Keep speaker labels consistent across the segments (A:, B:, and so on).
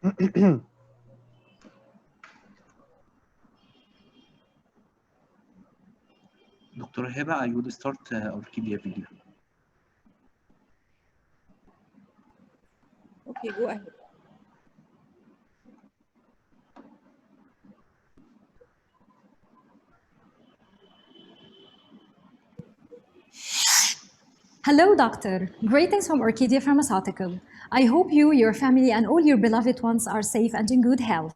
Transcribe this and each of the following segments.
A: Dr. Heba, I would start Orchidia video.
B: Okay, go ahead.
C: Hello, doctor. Greetings from Orchidia Pharmaceutical. I hope you, your family, and all your beloved ones are safe and in good health.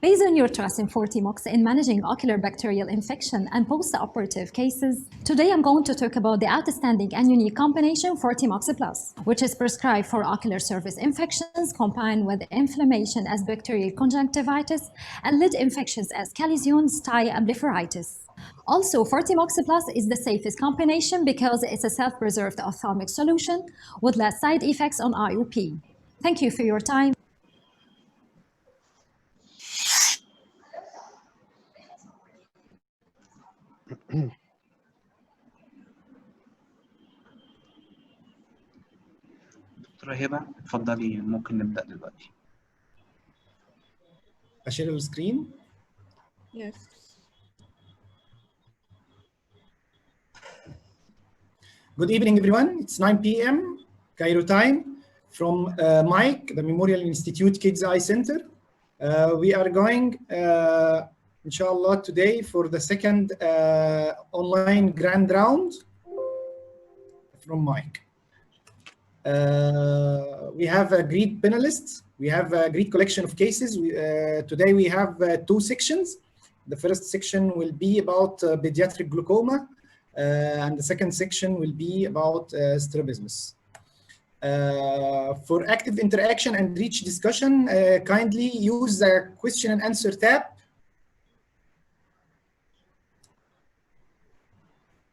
C: Based on your trust in Fortimox in managing ocular bacterial infection and post-operative cases, today I'm going to talk about the outstanding and unique combination Fortimox Plus, which is prescribed for ocular surface infections combined with inflammation as bacterial conjunctivitis and lid infections as chalazion, stye, and blepharitis. Also, Fortimox Plus is the safest combination because it's a self-preserved ophthalmic solution with less side effects on IOP. Thank you for your time.
A: دكتورة هبة اتفضلي ممكن نبدأ دلوقتي.
D: أشير السكرين.
B: Yes.
D: Good evening, everyone. It's 9 p.m. Cairo time from Mike, the Memorial Institute Kids Eye Center. We are going, inshallah, today for the second online grand round from Mike. We have a great panelists. We have a great collection of cases. Today we have two sections. The first section will be about pediatric glaucoma, and the second section will be about strabismus. For active interaction and rich discussion, kindly use the question and answer tab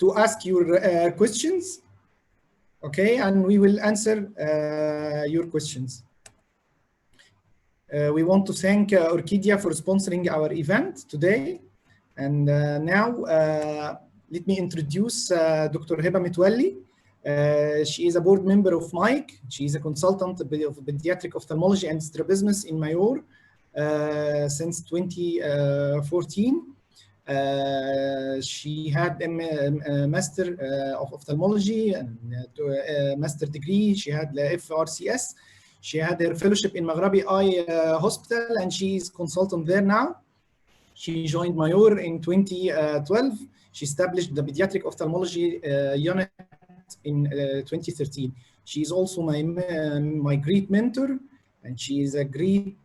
D: to ask your questions. Okay, and we will answer your questions. We want to thank Orchidia for sponsoring our event today. And now, let me introduce Dr. Heba Mitwalli. She is a board member of MIC. She is a consultant of pediatric ophthalmology and strabismus in Mayor since 2014. She had a master of ophthalmology and a master degree. She had the FRCS. She had her fellowship in Maghrabi Eye Hospital, and she is consultant there now. She joined Mayor in 2012. She established the pediatric ophthalmology unit in 2013. She is also my great mentor, and she is a great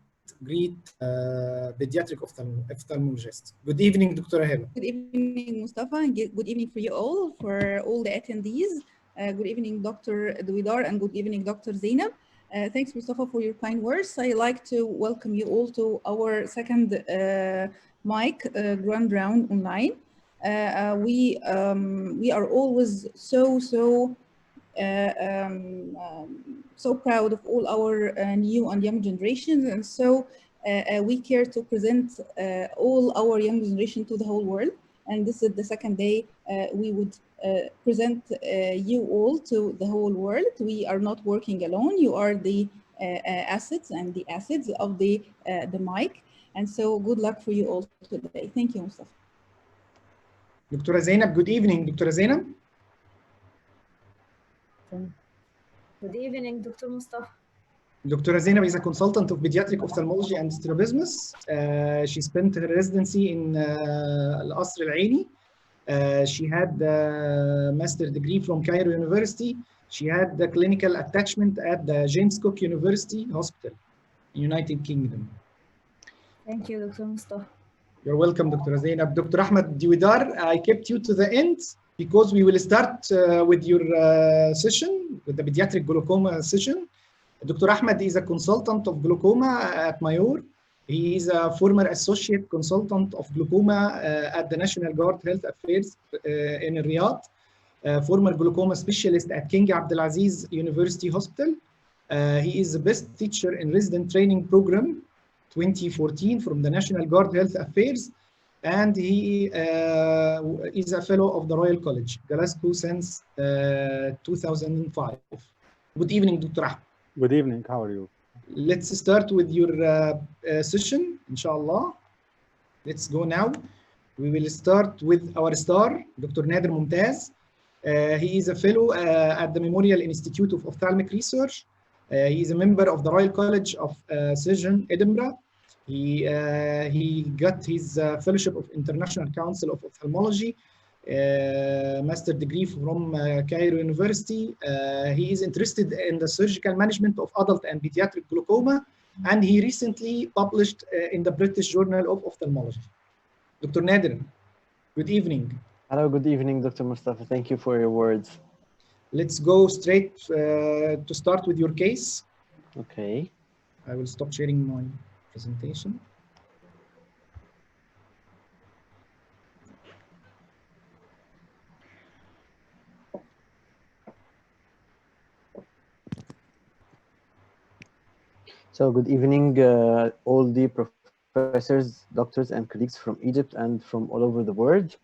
D: pediatric ophthalmologist. Good evening, Dr. Heba.
B: Good evening, Mustafa, and good evening for you all, for all the attendees. Good evening, Dr. Duidar, and good evening, Dr. Zainab. Thanks, Mustafa, for your kind words. I'd like to welcome you all to our second MIC grand round online. We are always so proud of all our new and young generations, and so we care to present all our young generation to the whole world. And this is the second day we would present you all to the whole world. We are not working alone. You are the assets and the assets of the MIC. And so good luck for you all today. Thank you, Mustafa.
D: Dr. Zainab, good evening, Dr. Zainab.
E: Good evening, Dr. Mustafa.
D: Dr. Zainab is a consultant of pediatric ophthalmology and strabismus. She spent her residency in Al-Qasr Al-Aini. She had a master degree from Cairo University. She had the clinical attachment at the James Cook University Hospital, United Kingdom.
E: Thank you, Dr. Mustafa.
D: You're welcome, Dr. Zainab. Dr. Ahmed Diwidar, I kept you to the end because we will start with your session, with the pediatric glaucoma session. Dr. Ahmed is a consultant of glaucoma at Mayor. He is a former associate consultant of glaucoma at the National Guard Health Affairs in Riyadh, former glaucoma specialist at King Abdulaziz University Hospital. He is the best teacher in resident training program 2014 from the National Guard Health Affairs, and he is a fellow of the Royal College, Glasgow, since 2005. Good evening, Dr. Ahmed.
F: Good evening. How are you?
D: Let's start with your session, inshallah. Let's go now. We will start with our star, Dr. Nader Mumtaz. He is a fellow at the Memorial Institute of Ophthalmic Research. He is a member of the Royal College of Surgeons, Edinburgh. He got his fellowship of International Council of Ophthalmology, master degree from Cairo University. He is interested in the surgical management of adult and pediatric glaucoma, and he recently published in the British Journal of Ophthalmology. Dr. Nader, good evening.
F: Hello, good evening, Dr. Mustafa. Thank you for your words.
D: Let's go straight to start with your case.
F: Okay.
D: I will stop sharing my presentation.
F: So good evening, all the professors, doctors, and colleagues from Egypt and from all over the world.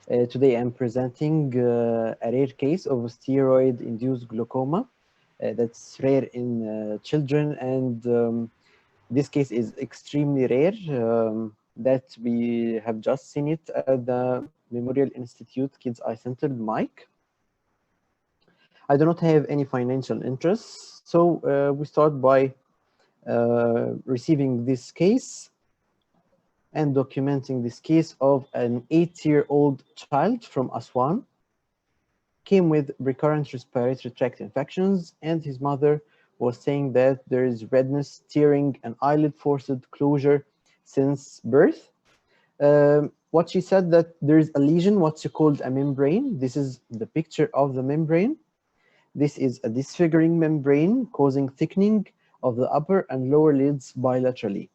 F: Today I'm presenting a rare case of steroid-induced glaucoma that's rare in children, and this case is extremely rare that we have just seen it at the Memorial Institute Kids Eye Center, Mike. I do not have any financial interests, so we start by receiving this case and documenting this case of an 8-year-old child from Aswan, came with recurrent respiratory tract infections, and his mother was saying that there is redness, tearing, and eyelid forced closure since birth. What she said that there is a lesion, what's called a membrane. This is the picture of the membrane. This is a disfiguring membrane causing thickening of the upper and lower lids bilaterally.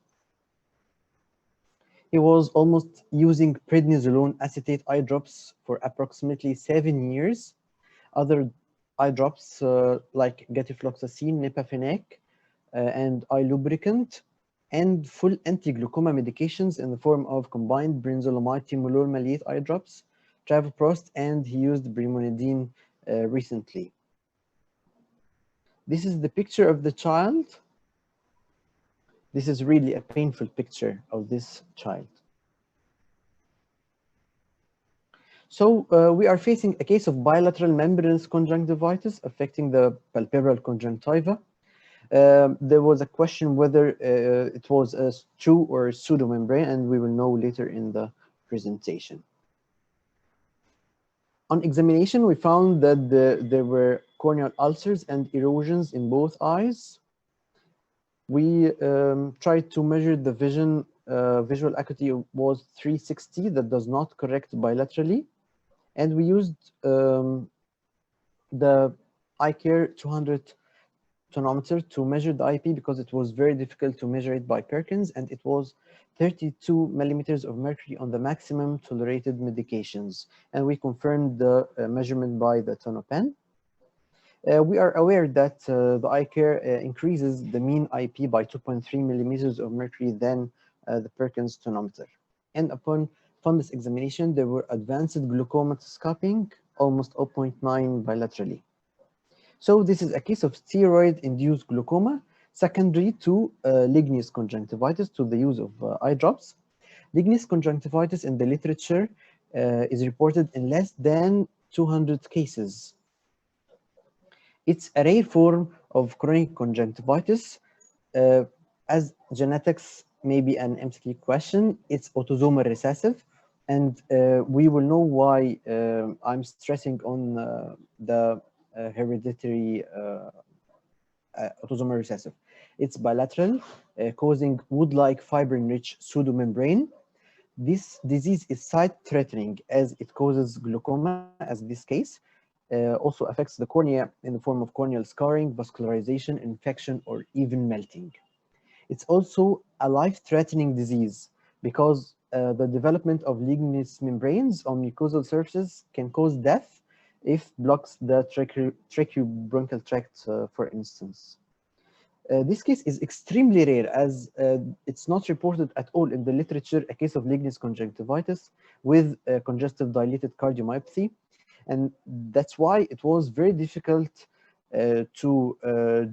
F: He was almost using prednisolone acetate eye drops for approximately 7 years. Other eye drops like getafloxacin, nepafenac, and eye lubricant, and full anti-glaucoma medications in the form of combined brinzolamide timolol maleate eye drops, travoprost, and he used brimonidine recently. This is the picture of the child. This is really a painful picture of this child. So we are facing a case of bilateral membranous conjunctivitis affecting the palpebral conjunctiva. There was a question whether it was a true or a pseudomembrane, and we will know later in the presentation. On examination, we found that there were corneal ulcers and erosions in both eyes. We tried to measure the vision. Visual acuity was 360, that does not correct bilaterally. And we used the iCare 200 tonometer to measure the IP because it was very difficult to measure it by Perkins, and it was 32 millimeters of mercury on the maximum tolerated medications. And we confirmed the measurement by the tonopen. We are aware that the iCare increases the mean IP by 2.3 millimeters of mercury than the Perkins tonometer. And upon fundus examination, there were advanced glaucomatoscoping, almost 0.9 bilaterally. So this is a case of steroid-induced glaucoma secondary to ligneous conjunctivitis, to the use of eye drops. Ligneous conjunctivitis in the literature is reported in less than 200 cases. It's a rare form of chronic conjunctivitis. As genetics may be an MCQ question, it's autosomal recessive, and we will know why I'm stressing on the hereditary autosomal recessive. It's bilateral, causing wood-like fibrin-rich pseudomembrane. This disease is sight-threatening as it causes glaucoma, as in this case. Also affects the cornea in the form of corneal scarring, vascularization, infection, or even melting. It's also a life-threatening disease because the development of ligneous membranes on mucosal surfaces can cause death if blocks the tracheobronchial tract, for instance. This case is extremely rare as it's not reported at all in the literature, a case of ligneous conjunctivitis with congestive dilated cardiomyopathy. And that's why it was very difficult to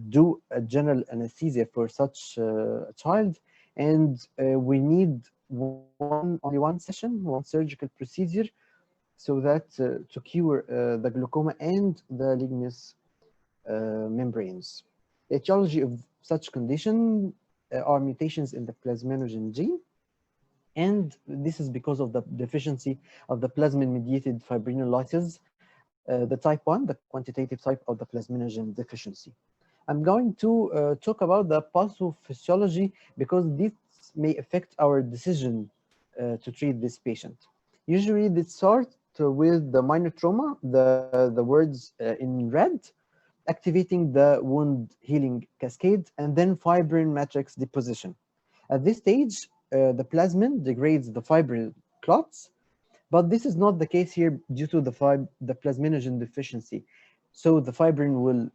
F: do a general anesthesia for such a child, and we need only one session, one surgical procedure, so that to cure the glaucoma and the ligneous membranes. The etiology of such condition are mutations in the plasminogen gene, and this is because of the deficiency of the plasmin-mediated fibrinolysis, the type 1, the quantitative type of the plasminogen deficiency. I'm going to talk about the pathophysiology because this may affect our decision to treat this patient. Usually this starts with the minor trauma, the words in red, activating the wound healing cascade, and then fibrin matrix deposition. At this stage, the plasmin degrades the fibrin clots, but this is not the case here due to the plasminogen deficiency. So the fibrin will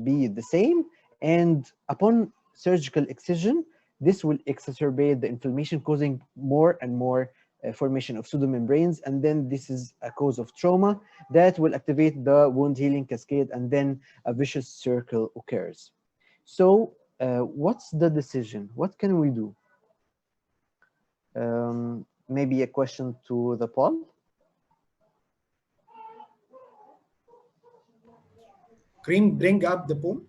F: be the same, and upon surgical excision, this will exacerbate the inflammation, causing more and more formation of pseudomembranes, and then this is a cause of trauma that will activate the wound healing cascade, and then a vicious circle occurs. So what's the decision? What can we do? Maybe a question to the Paul.
D: Karim, bring up the poem.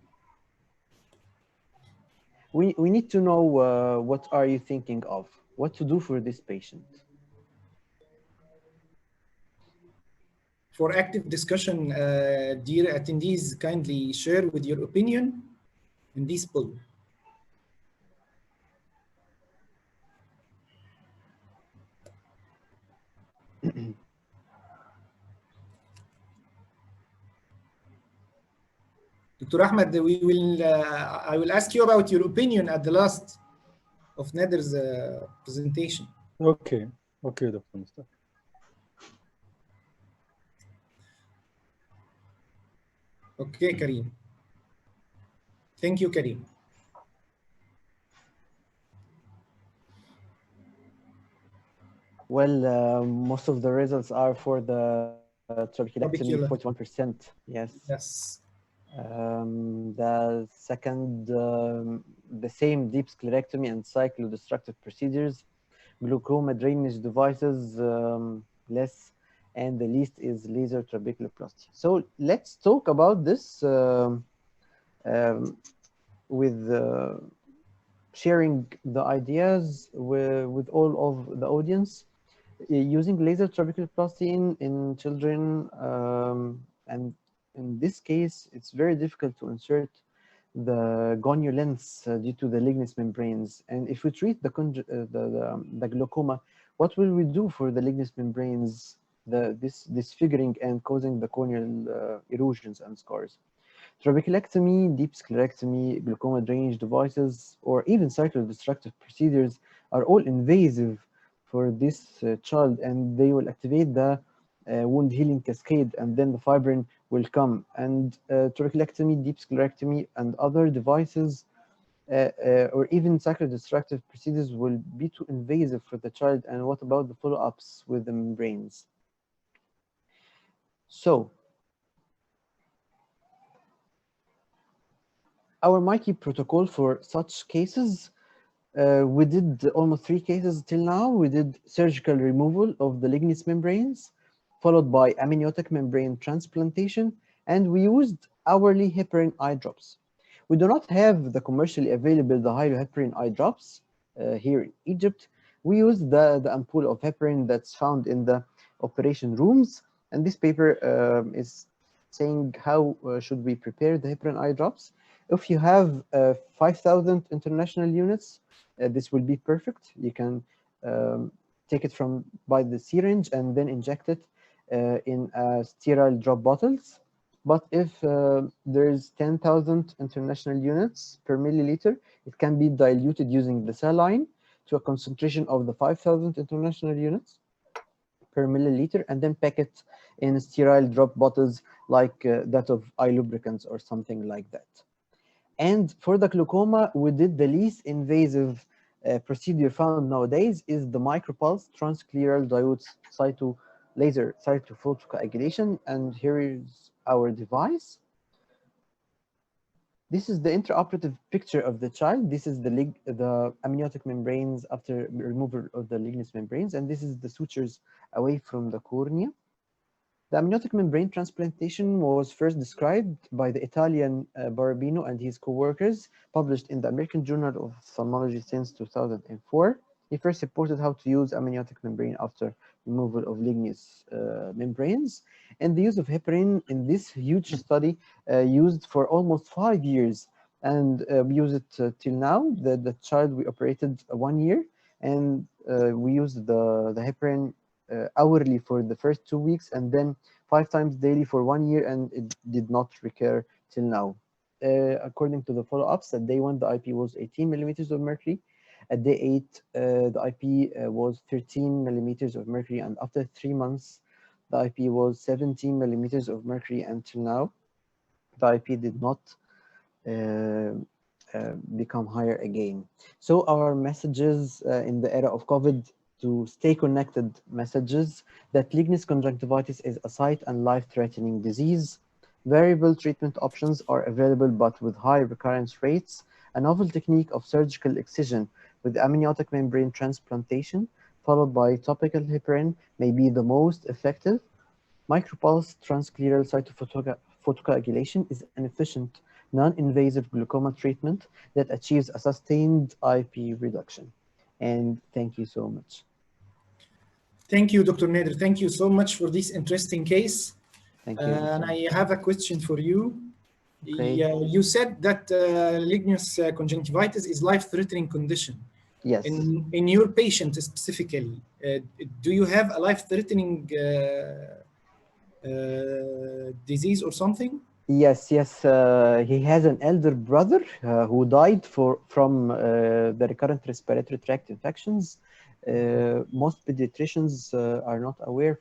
F: We need to know what are you thinking of? What to do for this patient?
D: For active discussion, dear attendees, kindly share with your opinion in this poll. Dr. Ahmed, I will ask you about your opinion at the last of Nader's presentation.
G: Okay, okay, Dr. Mustafa.
D: Okay, Karim. Thank you, Karim.
F: Well, most of the results are for the trabeculectomy,
D: Trabecular.
F: 41%. Yes.
D: Yes.
F: The second, the same deep sclerectomy and cyclodestructive procedures, glaucoma drainage devices, less, and the least is laser trabeculoplasty. So let's talk about this with sharing the ideas with all of the audience. Using laser trabeculoplasty in children, and in this case, it's very difficult to insert the gonio lens due to the ligneous membranes. And if we treat the glaucoma, what will we do for the ligneous membranes, this disfiguring and causing the corneal erosions and scars? Trabeculectomy, deep sclerectomy, glaucoma drainage devices, or even cyclodestructive procedures are all invasive for this child, and they will activate the wound healing cascade, and then the fibrin will come. And trabeculectomy, deep sclerectomy, and other devices, or even cyclodestructive procedures, will be too invasive for the child. And what about the follow-ups with the membranes? So, our MICI protocol for such cases, we did almost 3 cases till now. We did surgical removal of the ligneous membranes, followed by amniotic membrane transplantation, and we used hourly heparin eye drops. We do not have the commercially available the hydroheparin eye drops here in Egypt. We use the ampoule of heparin that's found in the operation rooms, and this paper is saying how should we prepare the heparin eye drops. If you have 5,000 international units, this will be perfect. You can take it by the syringe and then inject it in sterile drop bottles. But if there's 10,000 international units per milliliter, it can be diluted using the saline to a concentration of the 5,000 international units per milliliter, and then pack it in sterile drop bottles like that of eye lubricants or something like that. And for the glaucoma, we did the least invasive procedure found nowadays is the micropulse transscleral diode laser cytophotocoagulation. And here is our device. This is the intraoperative picture of the child. This is the amniotic membranes after removal of the lignous membranes, and this is the sutures away from the cornea. The amniotic membrane transplantation was first described by the Italian Barabino and his co-workers, published in the American Journal of Ophthalmology since 2004. He first reported how to use amniotic membrane after removal of lignous membranes, and the use of heparin in this huge study used for almost 5 years, and we use it till now. The child we operated 1 year, and we used the heparin hourly for the first 2 weeks, and then 5 times daily for 1 year, and it did not recur till now. According to the follow-ups, at day 1 the IP was 18 millimeters of mercury. At day 8 the IP was 13 millimeters of mercury, and after 3 months the IP was 17 millimeters of mercury. Until now the IP did not become higher again. So our messages in the era of COVID: to stay connected messages, that lignous conjunctivitis is a sight and life-threatening disease. Variable treatment options are available, but with high recurrence rates. A novel technique of surgical excision with amniotic membrane transplantation, followed by topical heparin, may be the most effective. Micropulse transcleral cytophotocoagulation is an efficient, non-invasive glaucoma treatment that achieves a sustained IP reduction. And thank you so much.
D: Thank you, Dr. Nader. Thank you so much for this interesting case.
F: Thank you.
D: And I have a question for you.
F: Okay.
D: You said that lignous conjunctivitis is life-threatening condition.
F: Yes.
D: In your patient specifically, do you have a life-threatening disease or something?
F: Yes, yes. He has an elder brother who died from the recurrent respiratory tract infections. Most pediatricians are not aware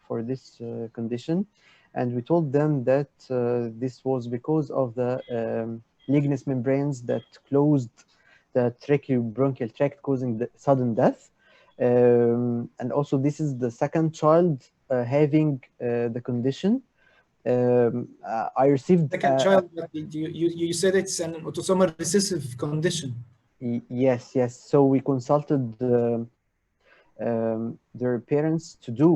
F: for this condition, and we told them that this was because of the lignous membranes that closed the tracheobronchial tract, causing the sudden death. And also, this is the second child having the condition. I received
D: second child, but you said it's an autosomal recessive condition.
F: Yes, yes. So we consulted their parents to do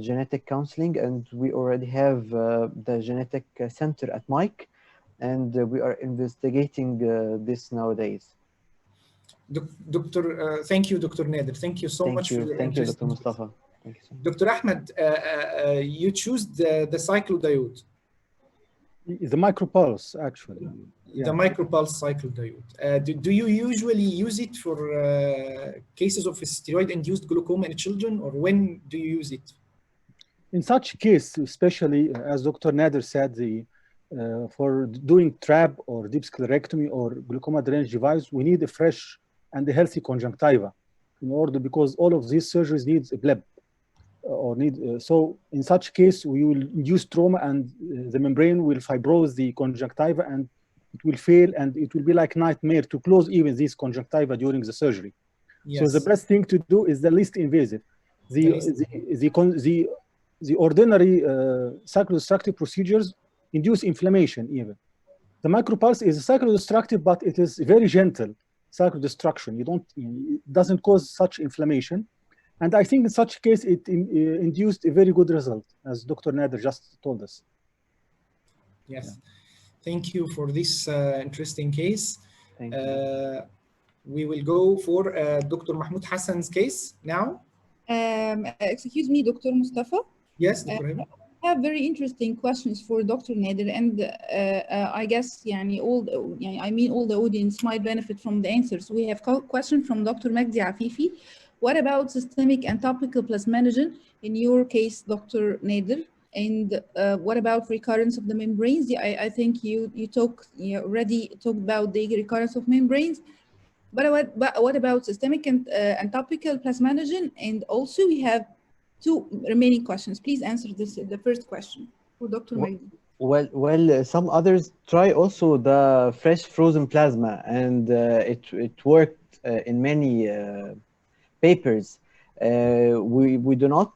F: genetic counseling, and we already have the genetic center at Mike, and we are investigating this nowadays.
D: Thank you, Dr. Nader. Thank you so much for your
F: Thank you, Dr.
D: interesting
F: Mustafa. Thank you so much.
D: Dr. Ahmed, you choose the cyclodiode.
G: The micropulse, actually.
D: The micropulse cyclodiode. Do you usually use it for cases of steroid-induced glaucoma in children, or when do you use it?
G: In such case, especially as Dr. Nader said, for doing trab or deep sclerectomy or glaucoma drainage device, we need a fresh and a healthy conjunctiva in order, because all of these surgeries needs a bleb or so in such case we will induce trauma, and the membrane will fibrose the conjunctiva, and it will fail, and it will be like nightmare to close even this conjunctiva during the surgery. Yes. So the best thing to do is the least invasive. The ordinary cyclodestructive procedures induce inflammation even. The micropulse is cyclodestructive, but it is very gentle cyclodestruction. It doesn't cause such inflammation. And I think in such case, it induced a very good result, as Dr. Nader just told us.
D: Yes. Yeah. Thank you for this interesting case.
F: Thank you.
D: We will go for Dr. Mahmoud Hassan's case now.
B: Excuse me, Dr. Mustafa.
D: Yes, Dr. Heba.
B: I have very interesting questions for Dr. Nader, and I guess all the audience might benefit from the answers. We have a question from Dr. Magdi Afifi. What about systemic and topical plasminogen in your case, Dr. Nader? And what about recurrence of the membranes? I think you already talked about the recurrence of membranes. But what about systemic and topical plasminogen? And also we have 2 remaining questions. Please answer the first question for Dr. Magdi.
F: Well, some others try also the fresh frozen plasma, and it worked in many papers. We do not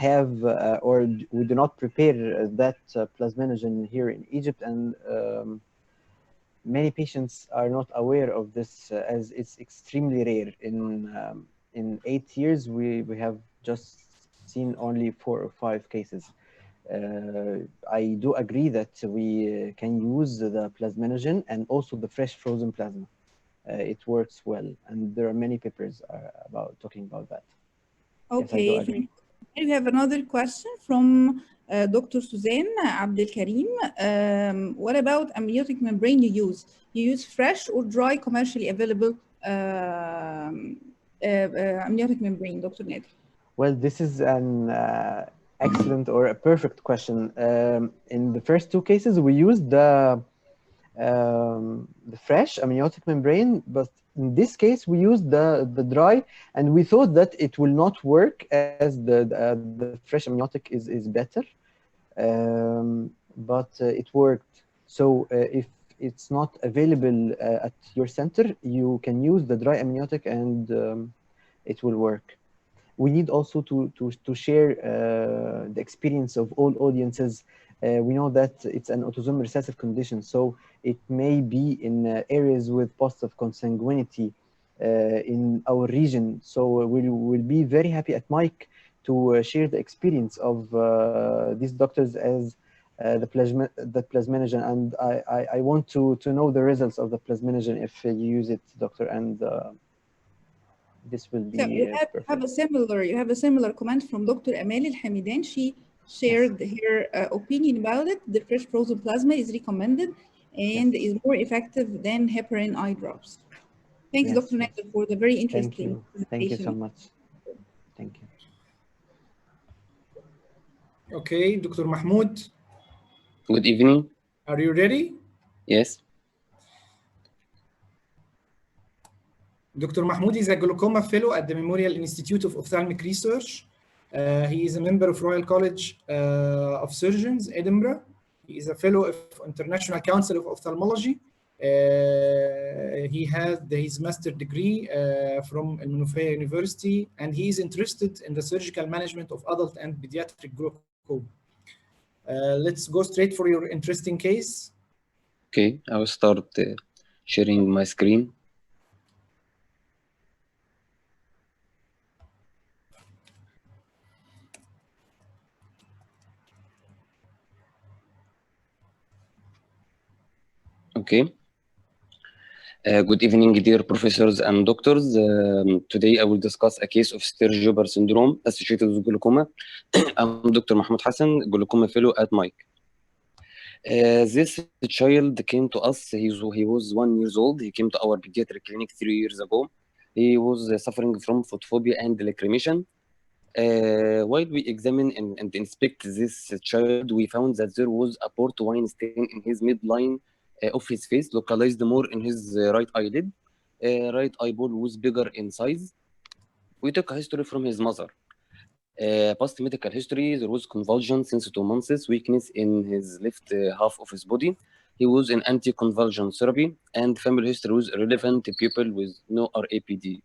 F: have or we do not prepare that plasminogen here in Egypt, and many patients are not aware of this as it's extremely rare. In 8 years, we have just seen only 4 or 5 cases. I do agree that we can use the plasminogen and also the fresh frozen plasma. It works well, and there are many papers about talking about that. Yes, I do
B: Okay,
F: agree.
B: we have another question from Dr. Suzanne Abdel Karim. What about amniotic membrane you use? You use fresh or dry commercially available amniotic membrane, Dr. Nader?
F: Well, this is an excellent or a perfect question. In the first 2 cases, we used the fresh amniotic membrane, but in this case, we used the dry, and we thought that it will not work as the fresh amniotic is better, but it worked. So if it's not available at your center, you can use the dry amniotic and it will work. We need also to share the experience of all audiences. We know that it's an autosomal recessive condition, so it may be in areas with positive consanguinity in our region. So we'll be very happy at Mike to share the experience of these doctors as the plasminogen, and I want to know the results of the plasminogen if you use it, doctor, and this will
B: So
F: be perfect.
B: you have a similar comment from Dr. Amal El Hamidan. She shared her opinion about it. The fresh frozen plasma is recommended and is more effective than heparin eye drops. Thanks,
F: Yes,
B: Dr.
F: yes.
B: Nader, for the very
F: Thank
B: interesting
F: you.
B: presentation.
F: Thank you so much. Thank you.
D: Okay, Dr. Mahmoud,
H: Good evening.
D: are you ready?
H: Yes.
D: Dr. Mahmoud is a glaucoma fellow at the Memorial Institute of Ophthalmic Research. He is a member of Royal College of Surgeons, Edinburgh. He is a fellow of International Council of Ophthalmology. He has his master's degree from Al-Manufaya University, and he is interested in the surgical management of adult and pediatric glaucoma. Let's go straight for your interesting case.
H: Okay, I will start sharing my screen. Okay. Good evening, dear professors and doctors. Today I will discuss a case of Sturge-Weber syndrome associated with glaucoma. I'm Dr. Mahmoud Hassan, glaucoma fellow at Mike. This child came to us. He was 1 year old. He came to our pediatric clinic 3 years ago. He was suffering from photophobia and lacrimation. While we examine and inspect this child, we found that there was a port wine stain in his midline of his face, localized more in his right eyelid. Right eyeball was bigger in size. We took a history from his mother. Past medical history, there was convulsion since 2 months, weakness in his left half of his body. He was in anti-convulsion therapy, and family history was irrelevant pupil with no RAPD.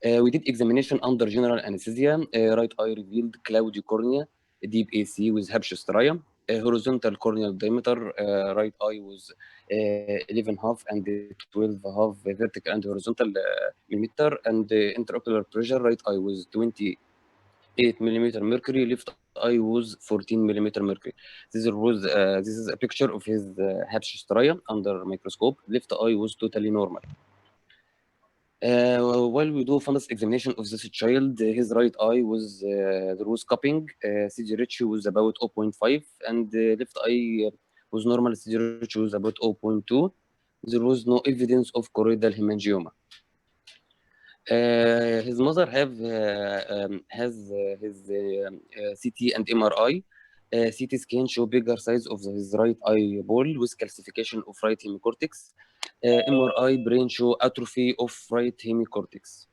H: We did examination under general anesthesia. Right eye revealed cloudy cornea, deep AC with Hebsch striae. Horizontal corneal diameter, right eye was 11.5 and 12.5 vertical and horizontal millimeter, and intraocular pressure, right eye was 28 millimeter mercury, left eye was 14 millimeter mercury. This is a picture of his Hebsch striae under microscope. Left eye was totally normal. While we do fundus examination of this child, his right eye was there was cupping. CG ratio was about 0.5, and left eye was normal. CG ratio was about 0.2. There was no evidence of choroidal hemangioma. His mother has his CT and MRI. CT scan show bigger size of his right eyeball with calcification of right hemicortex. MRI brain show atrophy of right hemicortex.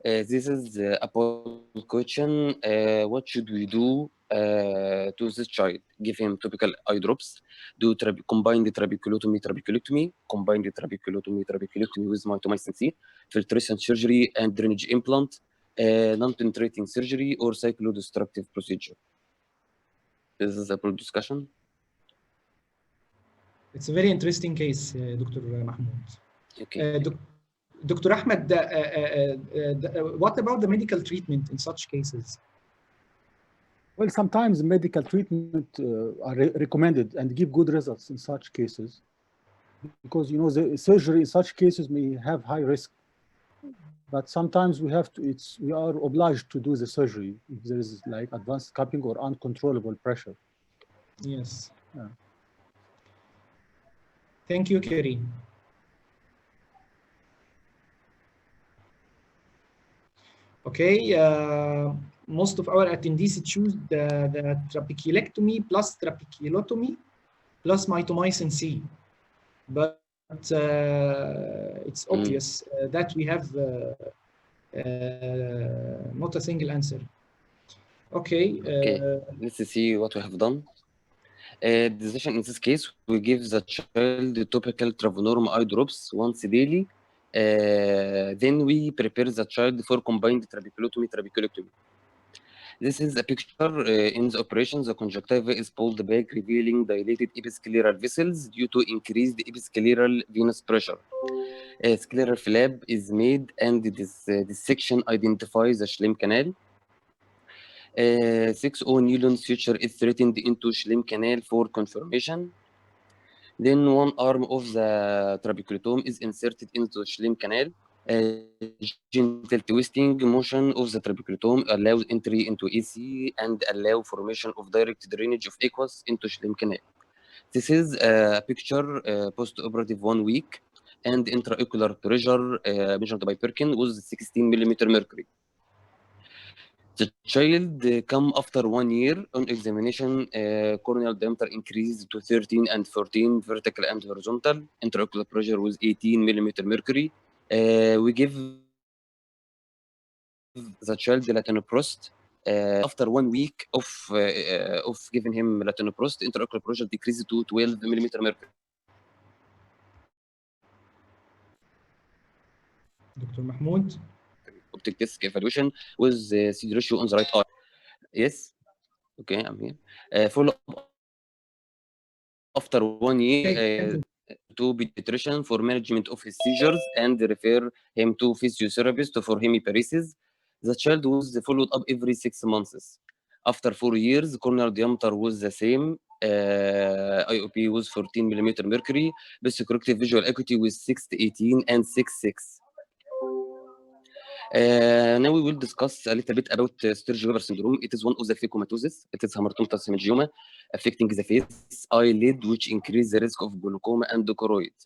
H: This is a poll question. What should we do to this child? Give him topical eye drops. Do combine the trabeculotomy, combine the trabeculotomy with mitomycin C, filtration surgery and drainage implant, non-penetrating surgery, or cyclodestructive procedure. This is a poll discussion.
D: It's a very interesting case, Dr. Mahmoud.
H: Okay.
D: Dr. Ahmed, what about the medical treatment in such cases?
G: Well, sometimes medical treatment are recommended and give good results in such cases, because the surgery in such cases may have high risk. But sometimes we are obliged to do the surgery if there is like advanced cupping or uncontrollable pressure.
D: Yes.
G: Yeah.
D: Thank you, Karim. Okay, most of our attendees choose the trabeculectomy plus trabeculotomy plus mitomycin C. But it's obvious that we have not a single answer. Okay.
H: Let's see what we have done. Decision in this case, we give the child the topical Travenorm eye drops once daily. Then we prepare the child for combined trabeculotomy. This is a picture in the operation. The conjunctiva is pulled back, revealing dilated episcleral vessels due to increased episcleral venous pressure. A scleral flap is made, and this section identifies the Schlemm canal. 6O nylon suture is threaded into Schlemm canal for confirmation. Then one arm of the trabeculotome is inserted into the Schlemm canal. Gentle twisting motion of the trabeculotome allows entry into AC and allow formation of direct drainage of aqueous into Schlemm canal. This is a picture post-operative 1 week, and intraocular pressure measured by Perkin was 16 millimeter mercury. The child come after 1 year. On examination, corneal diameter increased to 13 and 14, vertical and horizontal. Intraocular pressure was 18 millimeter mercury. We give the child latanoprost. After 1 week of giving him latanoprost, intraocular pressure decreased to 12 millimeter mercury.
D: Dr. Mahmoud?
H: Optic disc evaluation with CD ratio on the right eye. Yes. Okay, I'm here. Follow up after 1 year to pediatrician for management of his seizures and refer him to physiotherapist for hemiparesis. The child was followed up every 6 months. After 4 years, corneal diameter was the same. IOP was 14 millimeter mercury. Best corrective visual acuity was 6/18 and 6/6. Now we will discuss a little bit about Sturge-Weber syndrome. It is one of the phacomatoses. It is hamartomatous hemangioma affecting the face, eyelid, which increase the risk of glaucoma and choroid.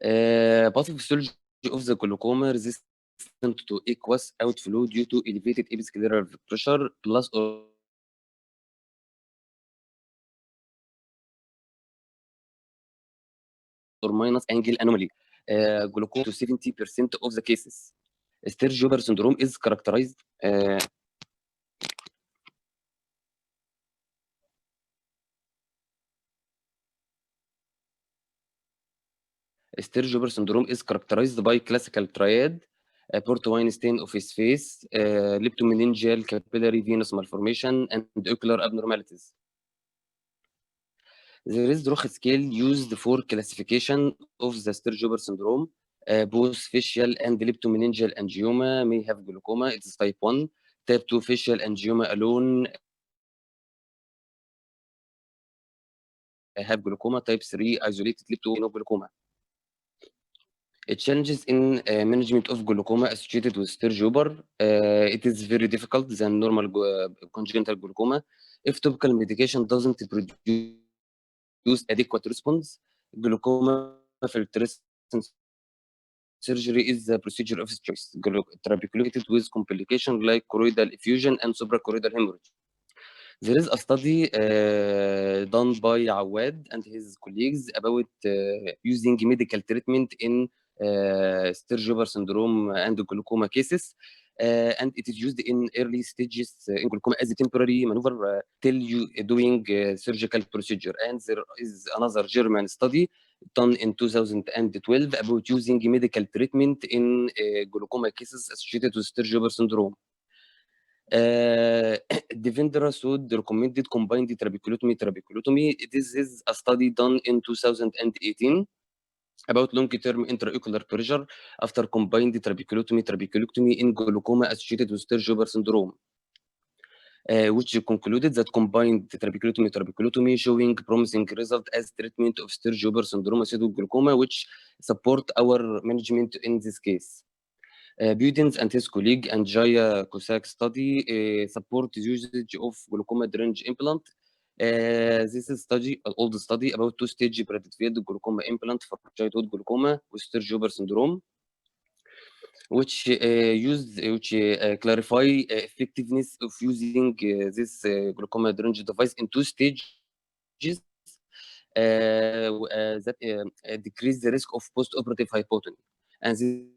H: Pathophysiology of the glaucoma resistant to aqueous outflow due to elevated episcleral pressure plus or minus angle anomaly. Glaucoma to 70% of the cases. Sturge-Weber syndrome is characterized Sturge-Weber syndrome is characterized by classical triad, port wine stain of his face, leptomeningeal capillary venous malformation, and ocular abnormalities. There is Roche scale used for classification of the Sturge-Weber syndrome. Both facial and leptomeningeal angioma may have glaucoma. It is type 1. Type 2 facial angioma alone have glaucoma. Type 3 isolated leptomeningeal. Challenges in management of glaucoma associated with Sturge-Weber. It is very difficult than normal congenital glaucoma. If topical medication doesn't produce adequate response, glaucoma filtration surgery is the procedure of choice. Trabeculotomy with complication like choroidal effusion and suprachoroidal hemorrhage. There is a study done by Awad and his colleagues about using medical treatment in Sturge-Weber syndrome and glaucoma cases, and it is used in early stages in glaucoma as a temporary maneuver till you doing surgical procedure. And there is another German study done in 2012 about using medical treatment in glaucoma cases associated with Sturge-Weber syndrome. Devendra Sood recommended combined trabeculotomy. This is a study done in 2018 about long-term intraocular pressure after combined trabeculotomy in glaucoma associated with Sturge-Weber syndrome, which concluded that combined trabeculotomy showing promising result as treatment of Sturge-Weber syndrome associated with glaucoma, which support our management in this case. Budens and his colleague and Jaya Kosak study support the usage of glaucoma drainage implant. This is an old study about two-stage braided field glaucoma implant for childhood glaucoma with Sturge-Weber syndrome, which clarify effectiveness of using this glaucoma drainage device in two stages that decrease the risk of post-operative hypotony. And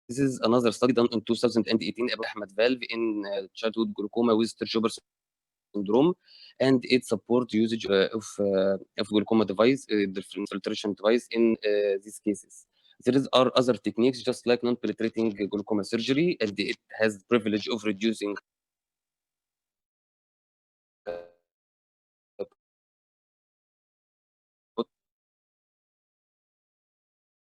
H: this is another study done in 2018 about Ahmed valve in childhood glaucoma with Sturge-Weber syndrome, and it supports usage of glaucoma device, the filtration device in these cases. There are other techniques just like non-penetrating glaucoma surgery, and it has the privilege of reducing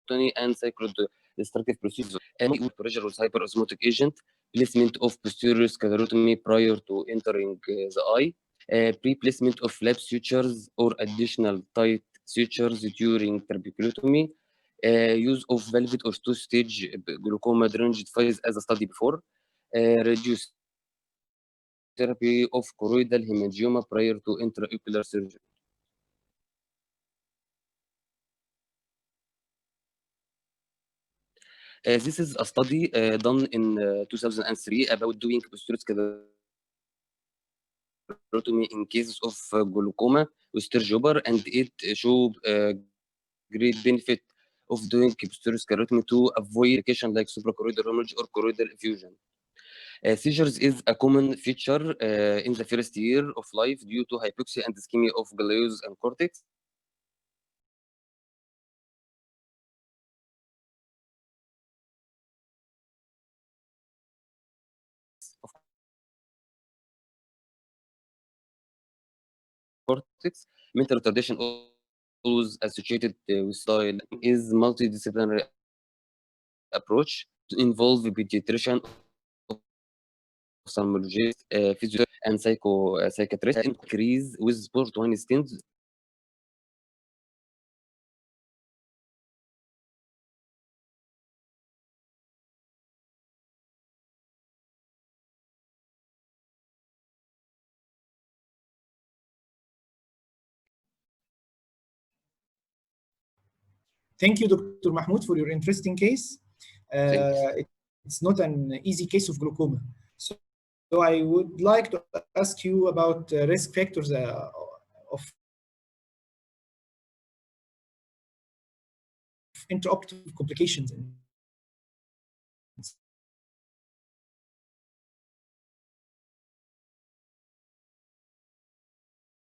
H: and cyclodestructive procedures, and pressure with hyperosmotic agent, placement of posterior sclerotomy prior to entering the eye, pre-placement of flap sutures or additional tight sutures during trabeculotomy, use of velvet or two-stage glaucoma drainage device as a study before, reduce therapy of choroidal hemangioma prior to intraocular surgery. This is a study done in 2003 about doing posterior sclerotomy in cases of glaucoma with Sturge-Weber, and it showed great benefit of doing posterior sclerotomy to avoid complications like suprachoroidal hemorrhage or choroidal effusion. Seizures is a common feature in the first year of life due to hypoxia and ischemia of gluteus and cortex. Mental retardation always associated with style is multidisciplinary approach to involve pediatrician, ophthalmologist, physiotherapist, and psychiatrist, increase with sport one stints.
D: Thank you, Dr. Mahmoud, for your interesting case. It's not an easy case of glaucoma. So I would like to ask you about risk factors of intraoperative complications in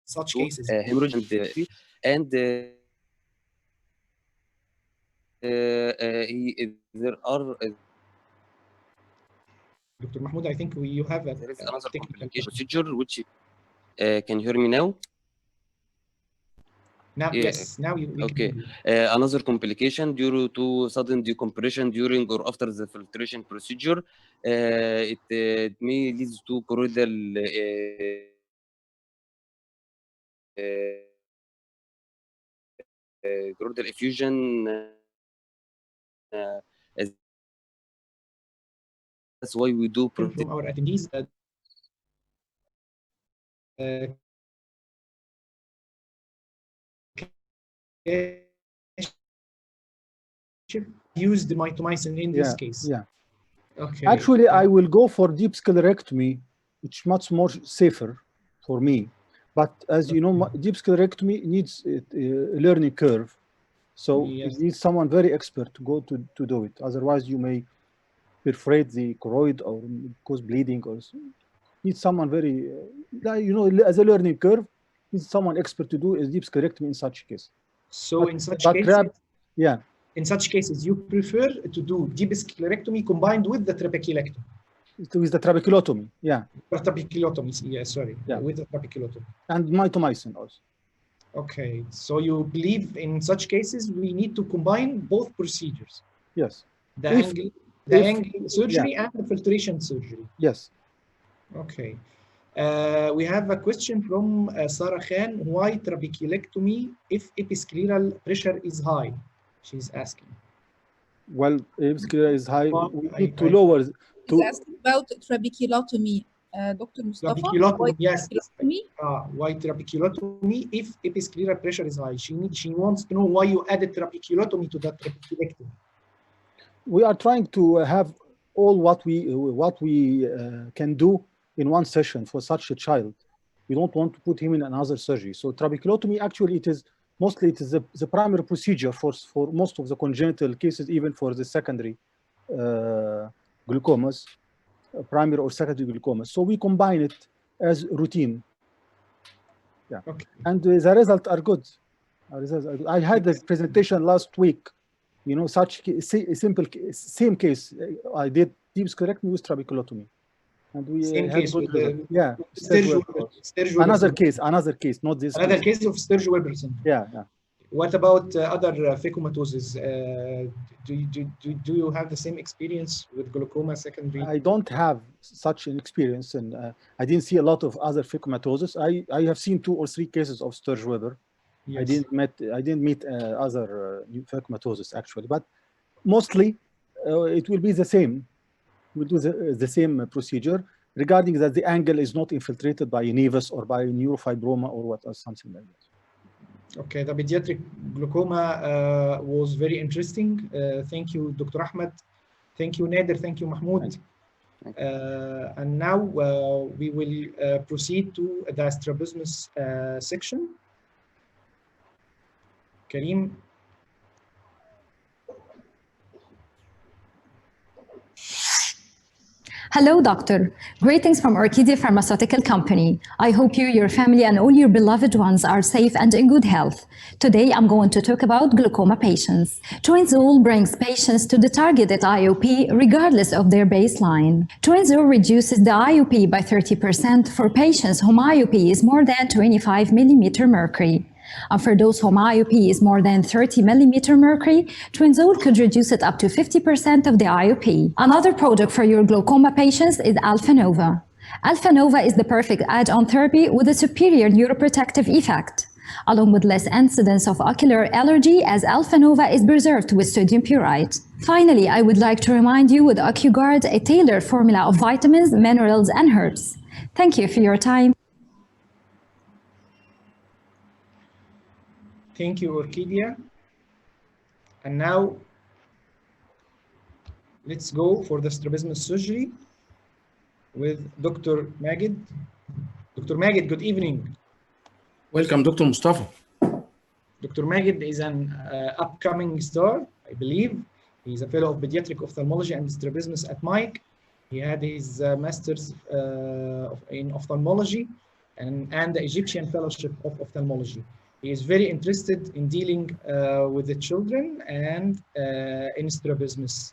D: such cases.
H: Hemorrhage and there are.
D: Dr. Mahmoud, I think you have a
H: there is another complication procedure which can you hear me now?
D: Now, yes, now you
H: okay. Another complication due to sudden decompression during or after the filtration procedure, it may lead to choroidal choroidal effusion. That's why we do
D: from our attendees. Use the mitomycin in this case.
G: Yeah.
D: Okay.
G: Actually, I will go for deep sclerectomy, which is much more safer for me. But as you know, deep sclerectomy needs a learning curve. So you need someone very expert to go to do it. Otherwise, you may perforate the choroid or cause bleeding or need someone very, as a learning curve, need someone expert to do a deep sclerectomy in such case.
D: So in such cases, in such cases, you prefer to do deep sclerectomy combined with the trabeculectomy?
G: with the trabeculotomy, yeah.
D: Trabeculotomy, yeah, sorry,
G: Yeah.
D: with the trabeculotomy.
G: And mitomycin also.
D: Okay, so you believe in such cases we need to combine both procedures?
G: Yes.
D: The
G: If-
D: angle surgery and the filtration surgery.
G: Yes.
D: Okay. We have a question from Sarah Khan. Why trabeculectomy if episcleral pressure is high? She's asking.
G: Well, if sclera is high,
D: Well,
G: we need to lower.
B: He's asking about trabeculotomy, Dr. Mustafa.
D: Trabeculotomy, yes.
B: Trabeculotomy?
D: Why trabeculotomy if episcleral pressure is high? She wants to know why you added trabeculotomy to that trabeculectomy.
G: We are trying to have all what we can do in one session for such a child. We don't want to put him in another surgery. So trabeculotomy, actually, it is the primary procedure for most of the congenital cases, even for the secondary glaucomas, primary or secondary glaucomas. So we combine it as routine. Yeah,
D: okay.
G: And the results are good. I had the presentation last week. You know, such simple same case. I did deep sclerectomy with trabeculotomy, and we had good result. Yeah, another case, not this.
D: Another case of Sturge-Weber syndrome.
G: Yeah.
D: What about other phacomatoses? Do you have the same experience with glaucoma secondary?
G: I don't have such an experience, and I didn't see a lot of other phacomatoses. I have seen 2 or 3 cases of Sturge-Weber. Yes. I didn't meet other new phacomatoses actually, but mostly it will be the same. We'll do the same procedure, regarding that the angle is not infiltrated by a nevus or by neurofibroma or something like that.
D: Okay, the pediatric glaucoma was very interesting. Thank you, Dr. Ahmed. Thank you, Nader. Thank you, Mahmoud. And now we will proceed to the strabismus section. Karim.
C: Hello, doctor. Greetings from Orchidia Pharmaceutical Company. I hope you, your family, and all your beloved ones are safe and in good health. Today, I'm going to talk about glaucoma patients. Twinzol brings patients to the targeted IOP regardless of their baseline. Twinzol reduces the IOP by 30% for patients whom IOP is more than 25 millimeter mercury. And for those whom IOP is more than 30 millimeter mercury, Twinzol could reduce it up to 50% of the IOP. Another product for your glaucoma patients is Alpha Nova. Alpha Nova is the perfect add-on therapy with a superior neuroprotective effect, along with less incidence of ocular allergy, as Alpha Nova is preserved with sodium purite. Finally, I would like to remind you with OcuGuard, a tailored formula of vitamins, minerals, and herbs. Thank you for your time.
D: Thank you, Orchidia. And now, let's go for the strabismus surgery with Dr. Magid. Dr. Magid, good evening.
I: Welcome, Dr. Mustafa.
D: Dr. Magid is an upcoming star, I believe. He's a fellow of pediatric ophthalmology and strabismus at Mike. He had his master's in ophthalmology and the Egyptian Fellowship of Ophthalmology. He is very interested in dealing with the children and in strabismus.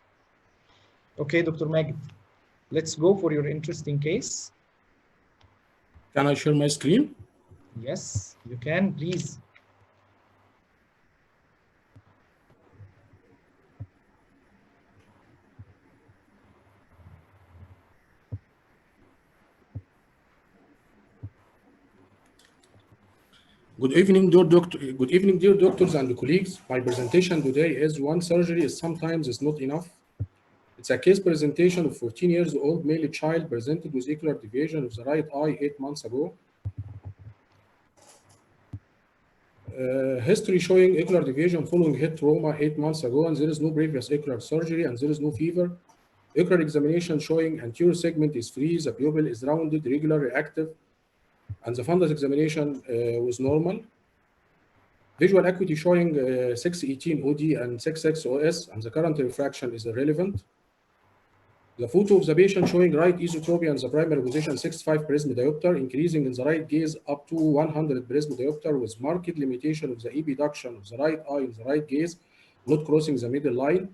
D: Okay, Dr. Magid, let's go for your interesting case.
I: Can I share my screen?
D: Yes, you can, please.
I: Good evening, dear doctors and colleagues. My presentation today is one surgery is sometimes is not enough. It's a case presentation of 14 years old male child presented with ocular deviation of the right eye 8 months ago. History showing ocular deviation following head trauma 8 months ago, and there is no previous ocular surgery and there is no fever. Ocular examination showing anterior segment is free, the pupil is rounded, regular, reactive, and the fundus examination was normal. Visual acuity showing 618 OD and 66 OS, and the current refraction is irrelevant. The photo of the patient showing right esotropia in the primary position 65 prism diopter, increasing in the right gaze up to 100 prism diopter with marked limitation of the epiduction of the right eye in the right gaze, not crossing the middle line.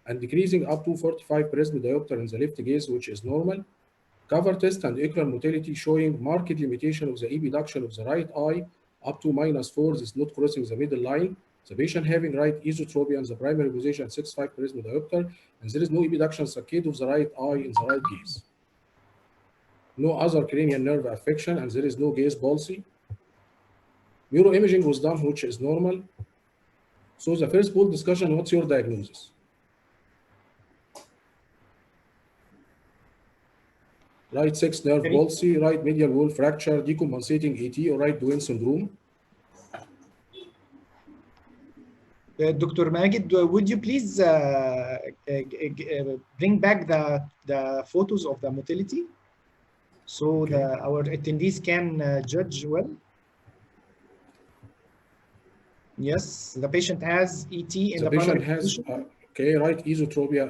I: and decreasing up to 45 prism diopter in the left gaze, which is normal. Cover test and ocular motility showing marked limitation of the epiduction of the right eye up to -4. This is not crossing the middle line. The patient having right esotropia in the primary position 6.5 prism diopter, and there is no epiduction saccade of the right eye in the right gaze. No other cranial nerve affection, and there is no gaze palsy. Neuroimaging was done, which is normal. So the first pool discussion, what's your diagnosis? Right 6 nerve palsy, right medial wall fracture, decompensating ET, or right Duane syndrome.
D: Dr. Magid, would you please bring back the photos of the motility so our attendees can judge well? Yes, the patient has ET in the
I: patient
D: primary
I: has
D: position.
I: right esotropia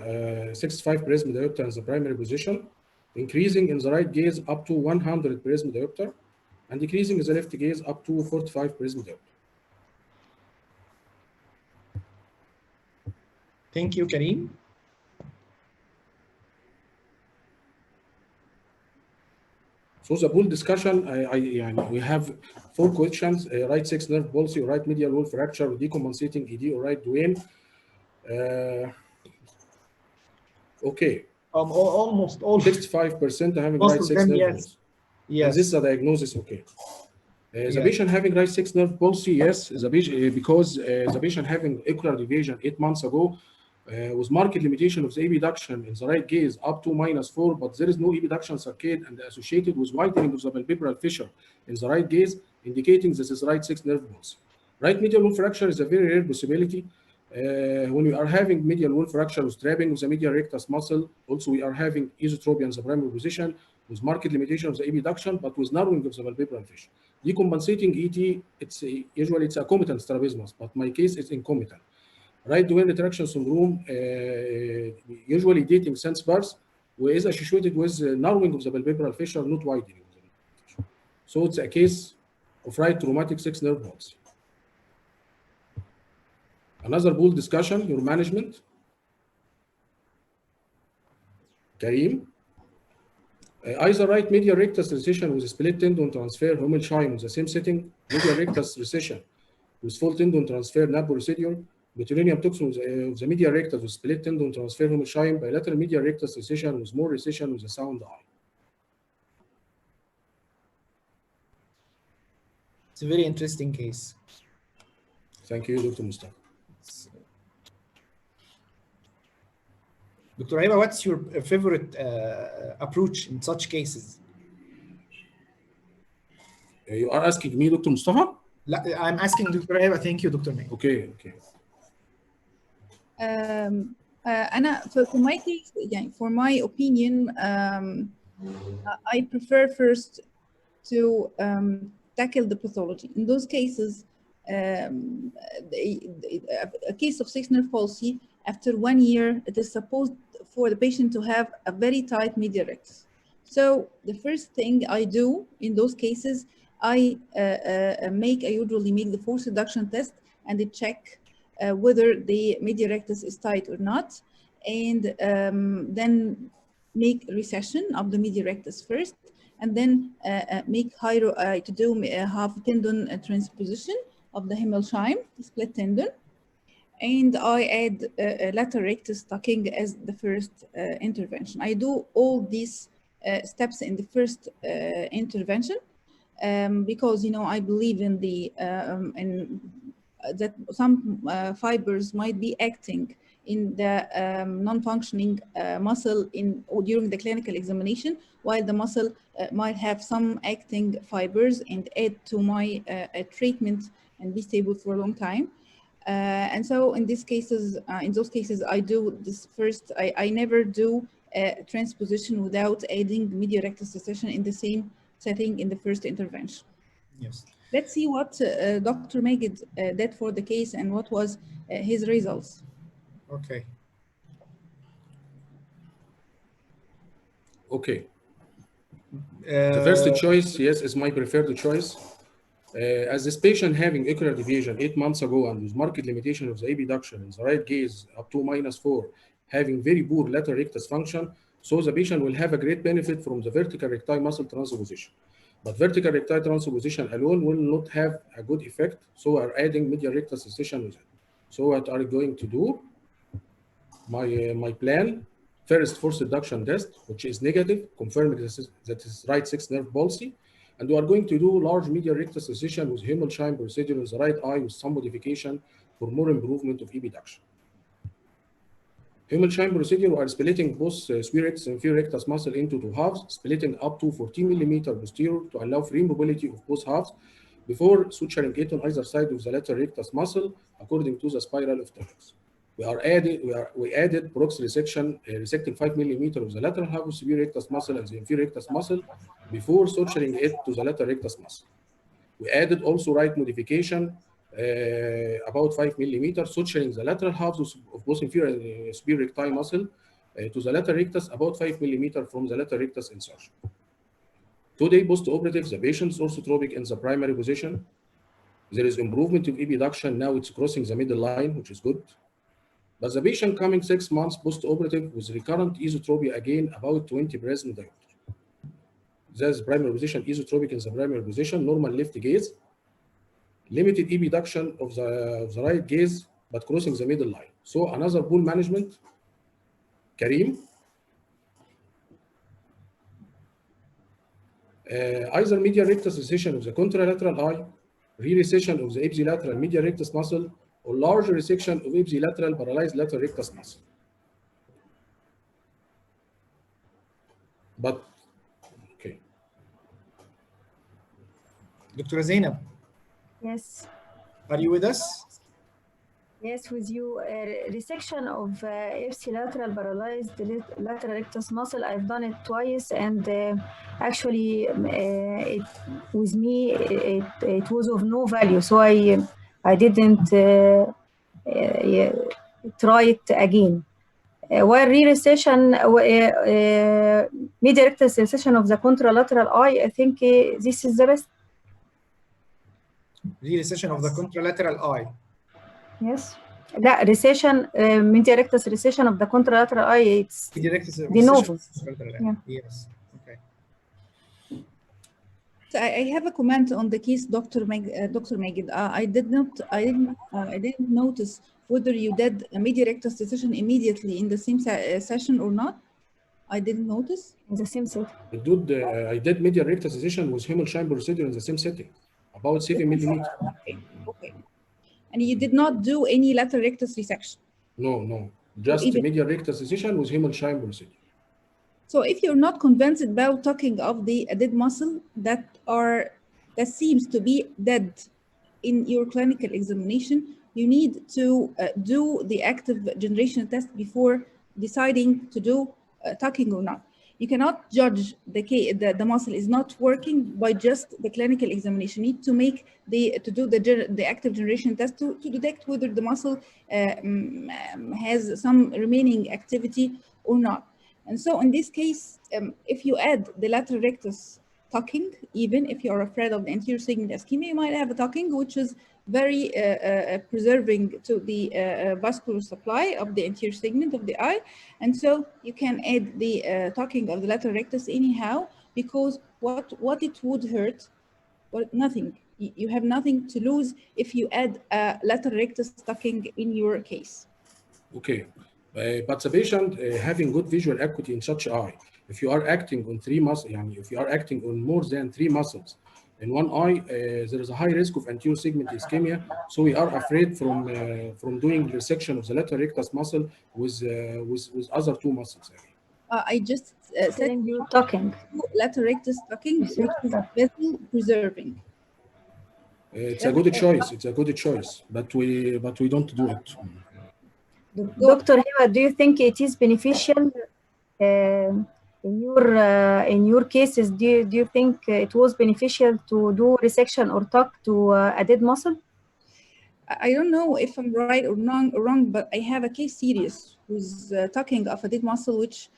I: 6.5 prism diopter in the primary position, increasing in the right gaze up to 100 prism diopter, and decreasing in the left gaze up to 45 prism diopter.
D: Thank you, Karim.
I: So the pool discussion, we have 4 questions: right 6 nerve palsy, or right medial wall fracture, or decompensating ED, or right Duane. Okay.
D: Almost all.
I: 65% having
D: most
I: right 6
D: them,
I: nerve
D: yes.
I: palsy.
D: Yes.
I: And this is a diagnosis. Okay. The
D: Yes.
I: patient having right 6 nerve palsy, yes, the patient, because the patient having ocular deviation 8 months ago with marked limitation of the epiduction in the right gaze up to -4, but there is no epiduction saccade and associated with widening of the palpebral fissure in the right gaze, indicating this is right 6 nerve palsy. Right medial wall fracture is a very rare possibility. When we are having medial wall fracture with trapping of the medial rectus muscle, also we are having esotropia in the primary position with marked limitation of the epiduction, but with narrowing of the palpebral fissure. Decompensating ET, usually it's a commitant strabismus, but my case is incomitant. Right Duane retraction syndrome, usually dating since birth, is associated with narrowing of the palpebral fissure, not widening of the palpebral fissure. So it's a case of right traumatic 6 nerve palsy. Another pool discussion, your management. Karim. Either right medial rectus recession with split tendon transfer Hummelsheim in the same setting, medial rectus recession with full tendon transfer naboresidual, botulinum toxin of the medial rectus with split tendon transfer Hummelsheim, bilateral medial rectus recession with more recession with a sound eye.
D: It's a very interesting case.
I: Thank you, Dr. Mustafa.
D: Dr. Aiba, what's your favorite approach in such cases?
I: You are asking me, Dr. Mustafa?
D: I'm asking Dr. Aiba. Thank you, Dr. May.
I: Okay, okay.
B: أنا for my case, يعني for my opinion, I prefer first to tackle the pathology. In those cases, a case of 6 nerve palsy, after 1 year, it is supposed for the patient to have a very tight medial rectus. So the first thing I do in those cases, I usually make the force reduction test and check whether the medial rectus is tight or not, and then make recession of the medial rectus first, and then make to do half tendon transposition of the Himmelsheim, the split tendon, and I add lateral rectus tucking as the first intervention. I do all these steps in the first intervention because I believe in the that some fibers might be acting in the non-functioning muscle during the clinical examination, while the muscle might have some acting fibers and add to my treatment and be stable for a long time. And so in those cases, I do this first. I never do transposition without adding medial rectus recession in the same setting in the first intervention.
D: Yes.
B: Let's see what Dr. Magid did for the case and what was his results.
D: Okay.
I: Okay. The first choice, yes, is my preferred choice. As this patient having ocular deviation 8 months ago and with marked limitation of the epiduction in the right gaze up to -4, having very poor lateral rectus function, so the patient will have a great benefit from the vertical recti muscle transposition. But vertical recti transposition alone will not have a good effect, so we are adding medial rectus incision with it. So what are we going to do? My plan, first force reduction test, which is negative, confirming that is right 6 nerve palsy. And we are going to do large medial rectus incision with Himmelshine procedure in the right eye with some modification for more improvement of epiduction. Himmelshine procedure, we are splitting both superior rectus and inferior rectus muscle into two halves, splitting up to 14 millimeter posterior to allow free mobility of both halves before suturing it on either side of the lateral rectus muscle according to the spiral of Thorax. We added prox resection, resecting 5 millimeter of the lateral half of superior rectus muscle and the inferior rectus muscle before suturing it to the lateral rectus muscle. We added also right modification, about 5 millimeter, suturing the lateral halves of both inferior and superior recti muscle to the lateral rectus about 5 millimeter from the lateral rectus insertion. Today, post-operative, the patient is orthotropic in the primary position. There is improvement of epiduction. Now it's crossing the middle line, which is good. But the patient coming 6 months post-operative with recurrent esotropy again about 20 breaths in diameter. That's primary position, esotropic in the primary position, normal left gaze, limited epiduction of the right gaze, but crossing the middle line. So another pool management, Karim. Either medial rectus resection of the contralateral eye, re-resection of the ipsilateral medial rectus muscle, or large resection of ipsilateral paralyzed lateral rectus muscle. But, okay.
D: Dr. Zainab,
E: Yes.
D: are you with us?
E: Yes, with you. Resection of ipsilateral paralyzed lateral rectus muscle. I've done it twice, and actually, with me, it was of no value. So I didn't try it again. While re-recession, medial rectus recession of the contralateral eye, I think this is the best.
D: Re-recession of the contralateral eye.
E: Yes. لا recession medial rectus recession of the contralateral eye, it's
D: Medial rectus
E: de novo.
D: yeah. Yes. Okay.
B: So I have a comment on the case, Dr. Magid. I didn't notice whether you did a medial rectus decision immediately in the same session or not. I didn't notice.
E: In the same setting.
I: I did medial rectus incision with Himmelshine procedure in the same setting, about 7 millimeter.
B: Okay. And you did not do any lateral rectus resection?
I: No. Just medial rectus incision with Himmelshine procedure.
B: So if you're not convinced about talking of the dead muscle that seems to be dead in your clinical examination, you need to do the active generation test before deciding to do tucking or not. You cannot judge the muscle is not working by just the clinical examination. You need to do the active generation test to detect whether the muscle has some remaining activity or not. And so in this case, if you add the lateral rectus tucking, even if you're afraid of the anterior segment ischemia, you might have a tucking which is very preserving to the vascular supply of the anterior segment of the eye. And so you can add the tucking of the lateral rectus anyhow, because what it would hurt, well, nothing. You have nothing to lose if you add a lateral rectus tucking in your case.
I: Okay. But the patient having good visual acuity in such eye, if you are acting on 3 muscles, if you are acting on more than 3 muscles in one eye, there is a high risk of anterior segment ischemia. So we are afraid from doing resection of the lateral rectus muscle with other 2 muscles.
B: I just said
E: you tucking.
B: Lateral rectus tucking, which is vessel preserving.
I: It's a good choice. It's a good choice, but we don't do it.
E: Dr. Heba, do you think it is beneficial in your cases? Do you think it was beneficial to do resection or tuck to a dead muscle?
B: I don't know if I'm right or wrong, but I have a case series with tucking of a dead muscle, which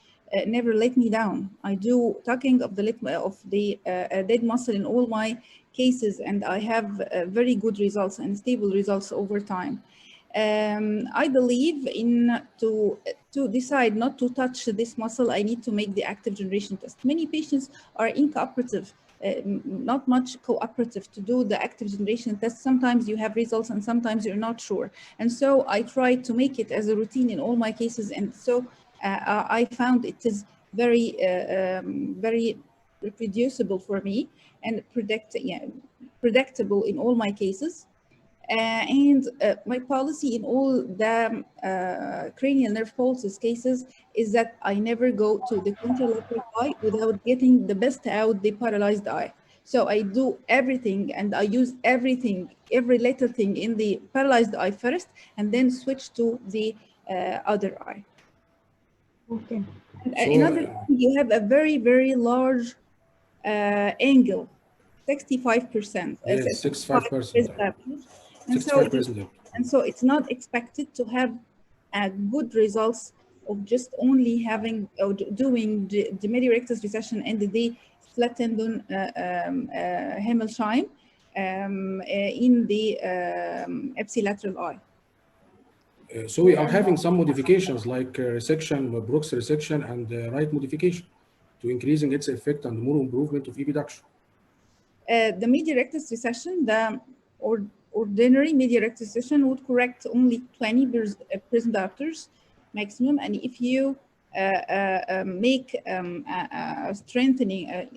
B: never let me down. I do tucking of the dead muscle in all my cases, and I have very good results and stable results over time. I believe in to decide not to touch this muscle, I need to make the active generation test. Many patients are incooperative, not much cooperative to do the active generation test. Sometimes you have results and sometimes you're not sure. And so I try to make it as a routine in all my cases. And so I found it is very reproducible for me and predictable in all my cases. And my policy in all the cranial nerve pulses cases is that I never go to the contralateral eye without getting the best out the paralyzed eye. So I do everything and I use everything, every little thing in the paralyzed eye first, and then switch to the other eye.
E: Okay.
B: And
I: So,
B: another thing, you have a very large angle, 65%.
I: yes, 65%.
B: And so
I: 65%.
B: and so it's not expected to have good results of just only having or doing the medial rectus recession and the flat tendon Himmelshime in the ipsilateral eye.
I: So we are having some modifications like resection, Brooks resection, and right modification to increasing its effect and more improvement of epiduction.
B: The medial rectus recession, the ordinary medial rectus recession would correct only 20 present diopters maximum, and if you make strengthening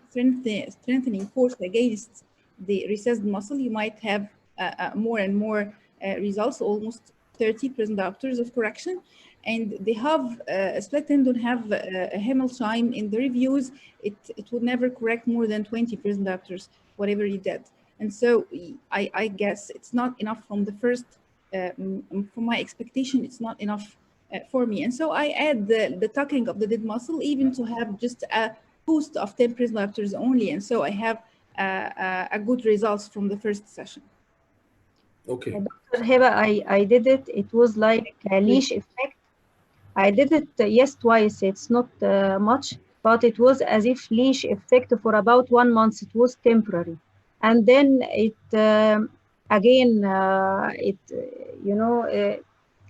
B: force against the recessed muscle, you might have more and more results, almost 30 present diopters of correction. And they have split tendon have a Himmelshime in the reviews. It would never correct more than 20 present diopters, whatever you did. And so I guess it's not enough from the first, from my expectation, it's not enough for me. And so I add the tucking of the dead muscle, even to have just a boost of 10 present diopters only. And so I have a good results from the first session.
I: Okay.
E: Dr. Heba, I did it. It was like a leash effect. I did it, yes, twice. It's not much, but it was as if leash effect for about 1 month. It was temporary. And then it, again,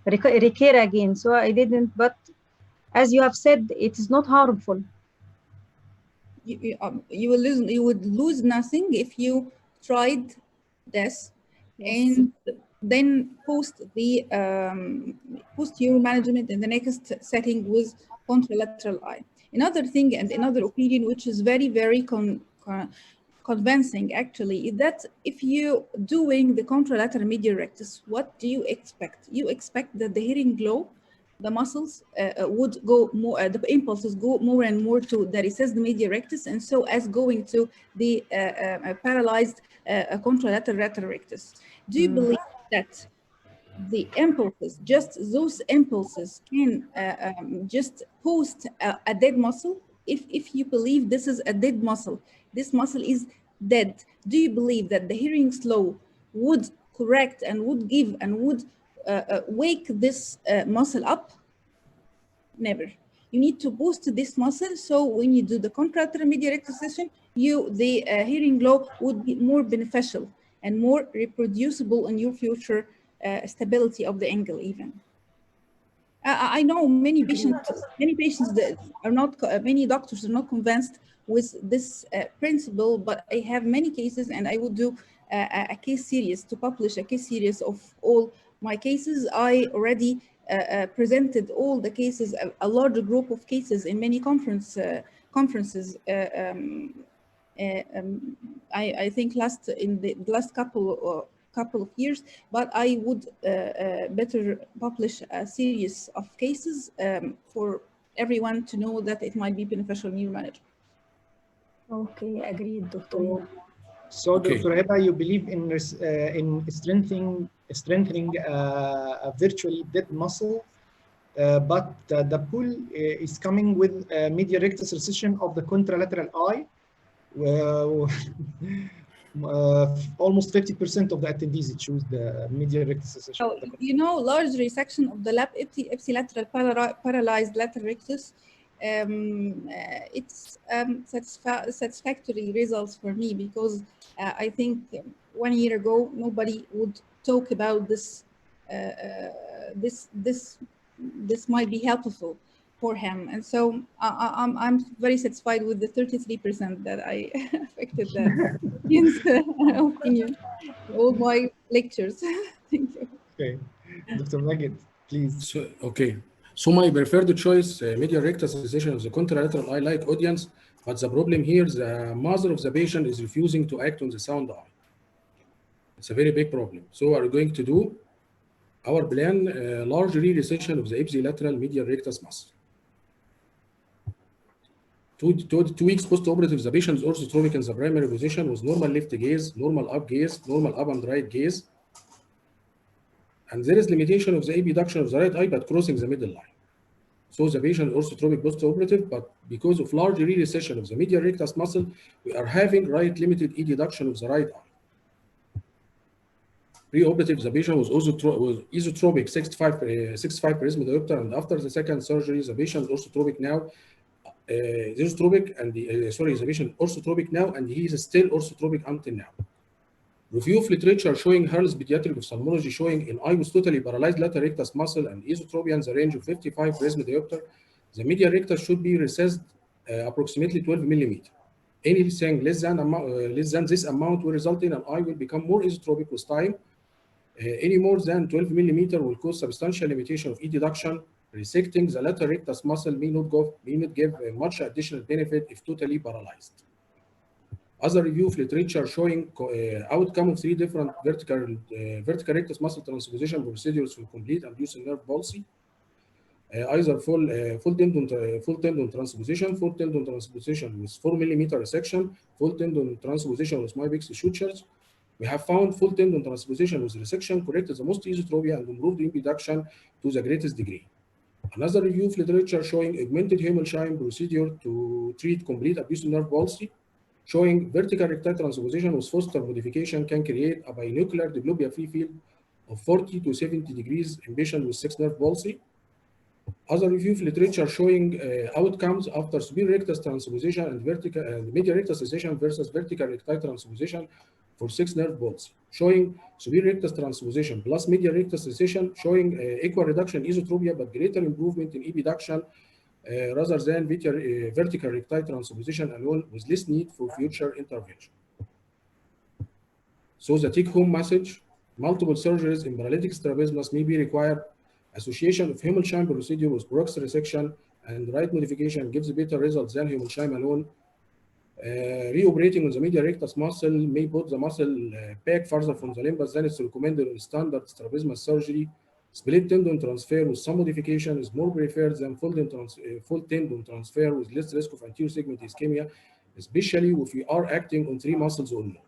E: recur again. So I didn't, but as you have said, it is not harmful.
B: You would lose nothing if you tried this. Yes. And then post your management in the next setting with contralateral eye. Another thing and another opinion which is very convincing actually is that if you doing the contralateral medial rectus, what do you expect? You expect that the hearing glow, the muscles would go more, the impulses go more and more to the recessed medial rectus, and so as going to the paralyzed contralateral lateral rectus. Do you believe that the impulses, just those impulses, can just post a dead muscle? If you believe this is a dead muscle, this muscle is dead, do you believe that the hearing slow would correct and would give and would wake this muscle up? Never. You need to boost this muscle, so when you do the contralateral medial rectus session, the hearing glow would be more beneficial and more reproducible in your future stability of the angle even. I know many patients that are not, many doctors are not convinced with this principle, but I have many cases, and I would do a case series to publish a case series of all my cases. I already presented all the cases, a large group of cases in many conferences. I think in the last couple of years, but I would better publish a series of cases for everyone to know that it might be beneficial in your management.
E: Okay, agreed, Dr. Heba.
D: So,
I: Okay.
D: Dr. Heba, you believe in strengthening a virtually dead muscle, but the pull is coming with medial rectus recession of the contralateral eye. Almost 50% of the attendees choose the medial rectus recession.
B: So, you know, large resection of the lap ipsilateral paralyzed lateral rectus. It's satisfactory results for me, because I think 1 year ago nobody would talk about this this might be helpful for him. And so I'm very satisfied with the 33% that I affected the audience opinion in all my lectures. Thank you.
D: Okay, Dr. Magid, please.
I: So, okay. So my preferred choice, medial rectus association of the contralateral eye-like audience, but the problem here, the mother of the patient is refusing to act on the sound eye. It's a very big problem. So what are we going to do? Our plan, large re-recession of the ipsilateral medial rectus muscle. 2 weeks post-operative, the patient is orthotropic in the primary position with normal left gaze, normal up gaze, normal up and right gaze. And there is limitation of the abduction of the right eye, but crossing the middle line. So the patient is orthotropic post-operative, but because of large re-recession of the medial rectus muscle, we are having right limited deduction of the right eye. Pre-operative, the patient was isotropic 65 prism diopter, and after the second surgery, the patient is orthotropic now. Isotropic and the patient orthotropic now, and he is still orthotropic until now. Review of literature showing Hurl's pediatric ophthalmology showing in eye with totally paralyzed lateral rectus muscle and esotropia in the range of 55 prism diopter, the medial rectus should be recessed approximately 12 millimeter. Anything less than this amount will result in an eye will become more esotropic with time. Any more than 12 millimeter will cause substantial limitation of deduction. Resecting the lateral rectus muscle may not give much additional benefit if totally paralyzed. Other review of literature showing outcome of 3 different vertical rectus muscle transposition procedures for complete abducing nerve palsy. Either full tendon transposition, full tendon transposition with 4 millimeter resection, full tendon transposition with myopix sutures. We have found full tendon transposition with resection corrected the most esotropia and improved impeduction to the greatest degree. Another review of literature showing augmented Himmelshine procedure to treat complete abducing nerve palsy, showing vertical recti transposition with Foster modification can create a binocular diplopia free field of 40 to 70 degrees in patient with 6 nerve palsy. Other review of literature showing outcomes after superior rectus transposition and medial rectus cessation versus vertical recti transposition for 6 nerve palsy, showing superior rectus transposition plus medial rectus cessation, showing equal reduction in esotropia but greater improvement in abduction rather than vertical recti transposition alone with less need for future intervention. So the take-home message, multiple surgeries in paralytic strabismus may be required. Association of Himmelshine procedure with Brooks resection and right modification gives better results than Himmelshine alone. Reoperating on the medial rectus muscle may put the muscle back further from the limbus than is recommended in standard strabismus surgery. Split tendon transfer with some modification is more preferred than full tendon transfer with less risk of anterior segment ischemia, especially if we are acting on 3 muscles or more.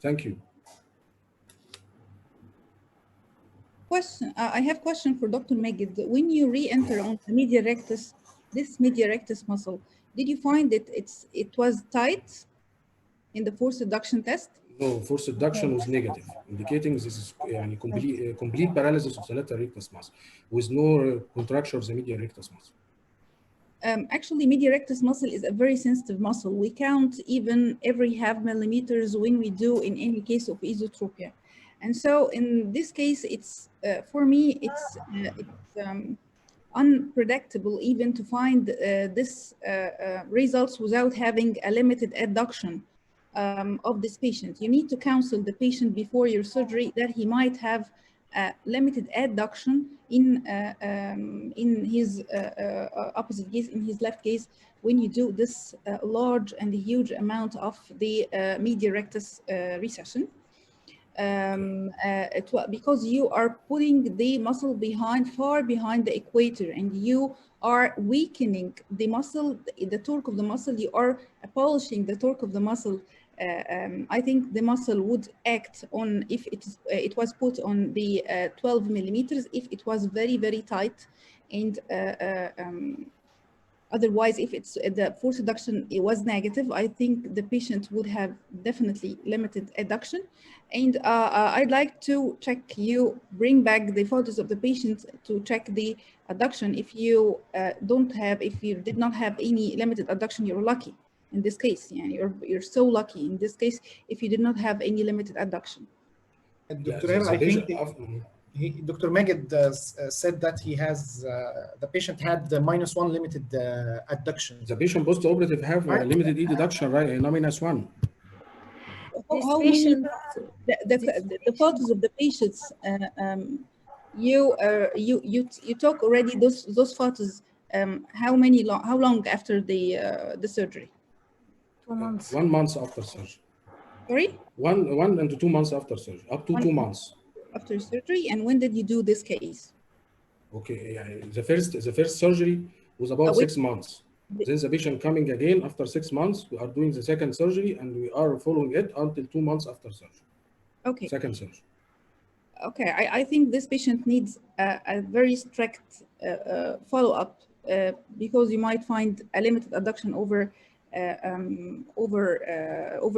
I: Thank you.
B: Question. I have question for Dr. Magid. When you re-enter on the medial rectus, this medial rectus muscle, did you find that it was tight in the force reduction test?
I: No, force reduction was negative, indicating this is complete paralysis of the lateral rectus muscle with no contracture of the medial rectus muscle.
B: Actually, medial rectus muscle is a very sensitive muscle. We count even every half millimeters when we do in any case of esotropia. And so in this case, it's for me, it's unpredictable even to find this results without having a limited adduction of this patient. You need to counsel the patient before your surgery that he might have limited adduction in his opposite gaze, in his left gaze, when you do this large and huge amount of the medial rectus recession. Because you are putting the muscle far behind the equator, and you are weakening the muscle, the torque of the muscle, you are abolishing the torque of the muscle. I think the muscle would act on if it was put on the 12 millimeters, if it was very, very tight, and otherwise, if it's the force reduction it was negative, I think the patient would have definitely limited adduction. And I'd like to check, you bring back the photos of the patient to check the adduction. If you if you did not have any limited adduction, you're lucky. In this case, yeah, you're so lucky in this case if you did not have any limited adduction.
D: Dr. I think Dr. Magid said that he has the patient had the -1 limited adduction.
I: The patient post-operative have a
D: Right.
I: limited E deduction, right? -1.
E: This
B: How many
E: patient,
B: the photos of the patients you took already those photos how long after the surgery?
E: 2 months.
I: 1 month after surgery.
B: Sorry,
I: 1 and 2 months after surgery, up to 2 months.
B: after surgery. And when did you do this case?
I: Okay, yeah, the first surgery was about
B: wait.
I: 6 months. Then the patient coming again after 6 months. We are doing the second surgery and we are following it until 2 months after surgery.
B: Okay.
I: Second surgery.
B: Okay, I think this patient needs a very strict follow-up because you might find a limited adduction over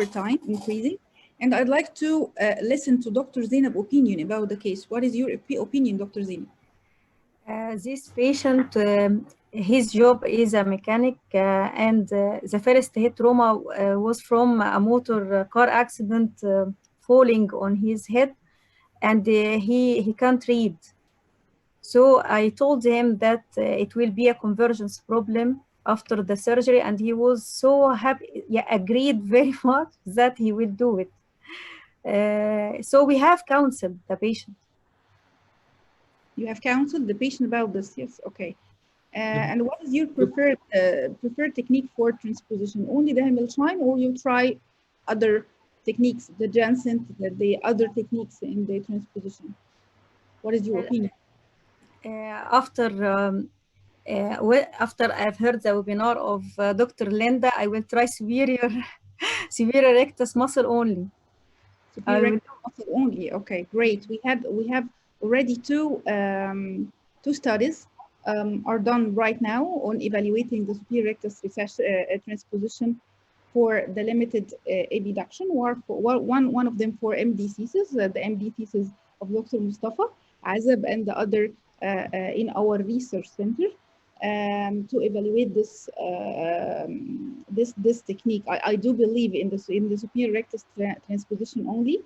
B: time increasing. And I'd like to listen to Dr. Zainab's opinion about the case. What is your opinion, Dr. Zainab?
E: This patient, his job is a mechanic, and the first head trauma was from a motor car accident falling on his head, and he can't read. So I told him that it will be a convergence problem after the surgery, and he was so happy, yeah, agreed very much that he will do it. So we have counseled the patient.
B: You have counseled the patient about this, yes, okay. And what is your preferred technique for transposition? Only the Hamilton, or you try other techniques, the Janssen, the other techniques in the transposition? What is your opinion?
E: After I've heard the webinar of Dr. Linda, I will try superior rectus muscle only.
B: Superior rectus muscle only. Okay, great. We have already two studies are done right now on evaluating the superior rectus transposition for the limited abduction, or for one of them for MD thesis, the MD thesis of Dr. Mustafa Azab, and the other in our research center to evaluate this technique. I do believe in the superior rectus transposition only.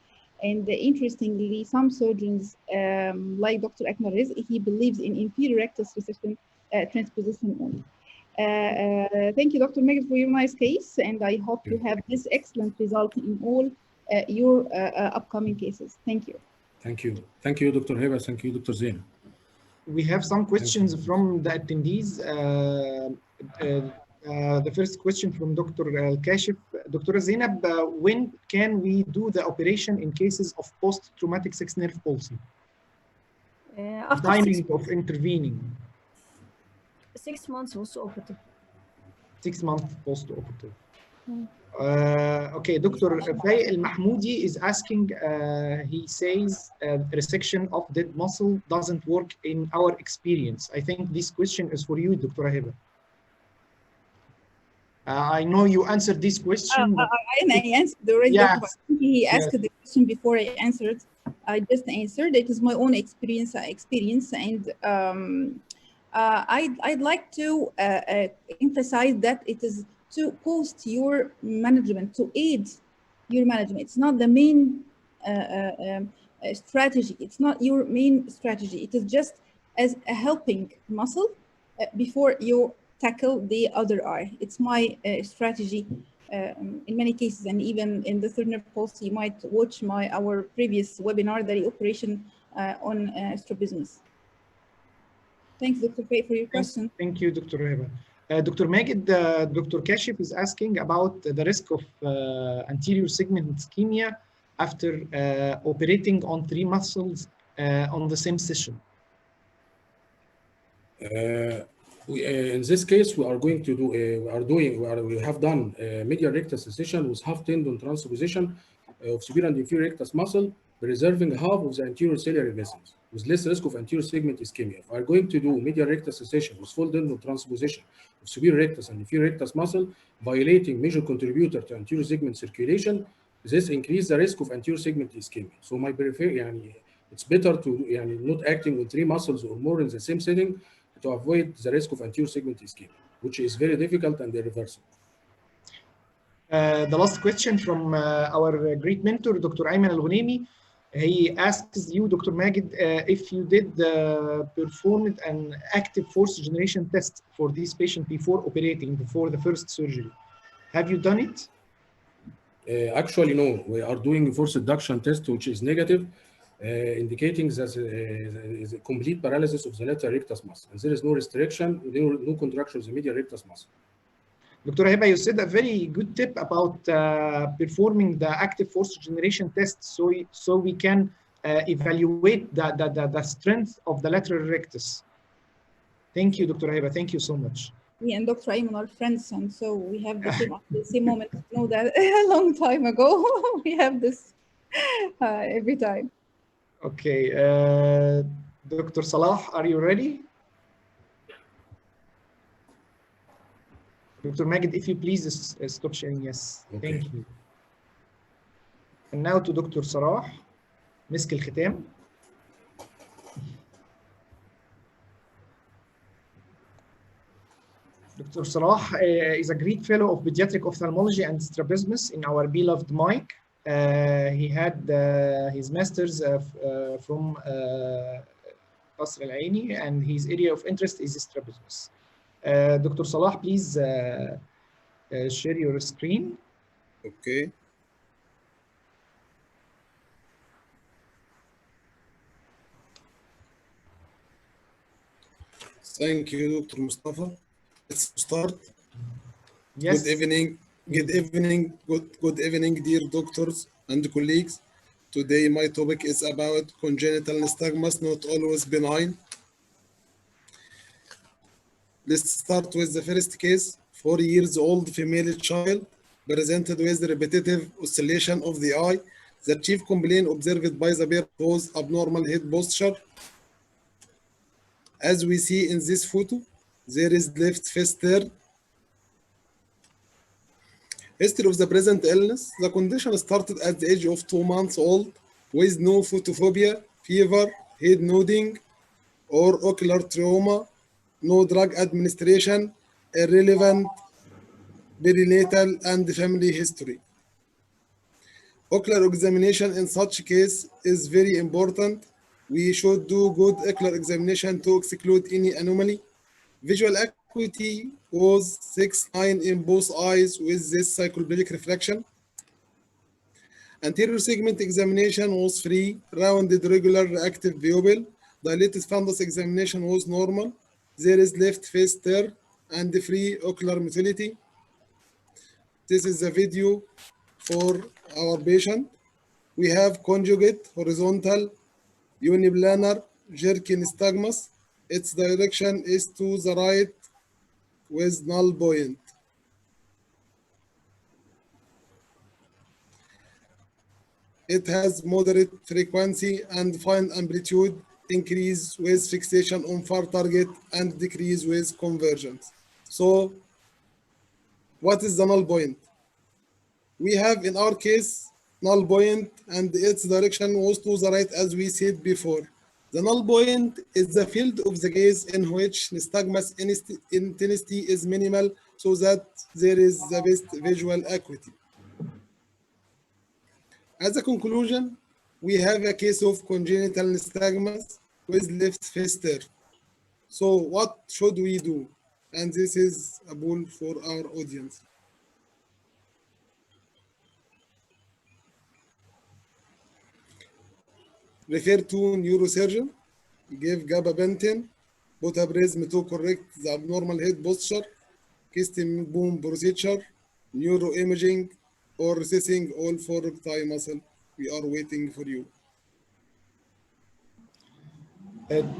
B: And interestingly, some surgeons, like Dr. Akmal Rizk, he believes in inferior rectus recession transposition only. Thank you, Dr. Megan, for your nice case, and I hope you have this excellent result in all your upcoming cases. Thank you.
I: Thank you. Thank you, Dr. Heba. Thank you, Dr. Zain.
D: We have some questions from the attendees. The first question from Dr. Kashif. Dr. Zainab, when can we do the operation in cases of post-traumatic sixth nerve palsy? Timing of intervening.
E: 6 months post-operative.
D: 6 months post-operative. Okay, Dr. Fay Al-Mahmoudi is asking, he says resection of dead muscle doesn't work in our experience. I think this question is for you, Dr. Heba. I know you answered this question.
B: I answered already.
D: Yes.
B: He asked the question before I answered. I just answered. It is my own experience, and I'd like to emphasize that it is to post your management, to aid your management. It's not the main strategy. It's not your main strategy. It is just as a helping muscle before you tackle the other eye. It's my strategy in many cases, and even in the third nerve palsy, you might watch our previous webinar, the operation on strabismus. Thanks, Dr. Fay, for your question.
D: Thank you, Dr. Heba. Dr. Magid, Dr. Kashif is asking about the risk of anterior segment ischemia after operating on 3 muscles on the same session.
I: In this case, we are going to do we have done medial rectus incision with half tendon transposition of superior and inferior rectus muscle, preserving half of the anterior ciliary vessels with less risk of anterior segment ischemia. If we are going to do medial rectus incision with full tendon transposition of superior rectus and inferior rectus muscle, violating major contributor to anterior segment circulation, this increases the risk of anterior segment ischemia. So my it's better to not acting with 3 muscles or more in the same setting to avoid the risk of anterior segment ischemia, which is very difficult and irreversible.
D: The last question from our great mentor, Dr. Ayman Al-Ghunaimi. He asks you, Dr. Magid, if you did performed an active force generation test for this patient before operating, before the first surgery. Have you done it?
I: Actually, no. We are doing force reduction test, which is negative, indicating that is a complete paralysis of the lateral rectus muscle, and there is no restriction, no contraction of the medial rectus muscle.
D: Dr. Heba, you said a very good tip about performing the active force generation test, so we can evaluate the strength of the lateral rectus. Thank you, Dr. Heba. Thank you so much.
B: Me and Dr. Ayman are friends, and so we have the same moment. Know that a long time ago. We have this every time.
D: Okay, Dr. Salah, are you ready? Dr. Magid, if you please stop sharing. Yes,
I: Okay.
D: thank you. And now to Dr. Salah, مسك الختام. Dr. Salah is a great fellow of pediatric ophthalmology and strabismus in our beloved Mike. He had his master's from Qasr Al Aini, and his area of interest is strabismus. Dr. Salah, please share your screen.
J: Okay. Thank you, Dr. Mustafa. Let's start.
D: Yes.
J: Good evening. Good evening, dear doctors and colleagues. Today my topic is about congenital nystagmus, not always benign. Let's start with the first case. 4 years old female child presented with repetitive oscillation of the eye. The chief complaint observed by the parent was abnormal head posture. As we see in this photo, there is left face turn. History of the present illness. The condition started at the age of 2 months old with no photophobia, fever, head nodding, or ocular trauma, no drug administration, irrelevant perinatal and family history. Ocular examination in such case is very important. We should do good ocular examination to exclude any anomaly. Visual acuity was 6/9 in both eyes with this cycloplegic refraction. Anterior segment examination was free, rounded regular reactive pupil. Dilated fundus examination was normal. There is left face turn and free ocular motility. This is the video for our patient. We have conjugate, horizontal, uniplanar, jerky nystagmus. Its direction is to the right with null point. It has moderate frequency and fine amplitude, increase with fixation on far target and decrease with convergence. So what is the null point? We have in our case null point and its direction was to the right as we said before. The null point is the field of the gaze in which nystagmus intensity is minimal so that there is the best visual acuity. As a conclusion, we have a case of congenital nystagmus with left face turn. So what should we do? And this is a poll for our audience. Refer to neurosurgeon, give gabapentin, put a prism to correct the abnormal head posture, Kistin boom procedure, neuroimaging, or recessing all four thigh muscle. We are waiting for you.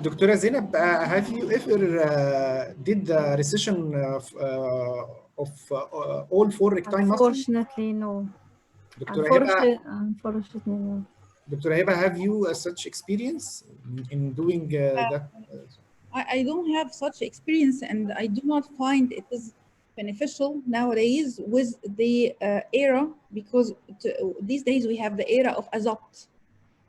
D: Dr. Zainab, have you ever did the recession of all four recti muscles?
E: Unfortunately, no.
D: Dr. Heba,
E: Unfortunately, no.
D: Dr. Heba, have you such experience in doing that?
B: I don't have such experience, and I do not find it is beneficial nowadays with the era, because these days we have the era of Azopt.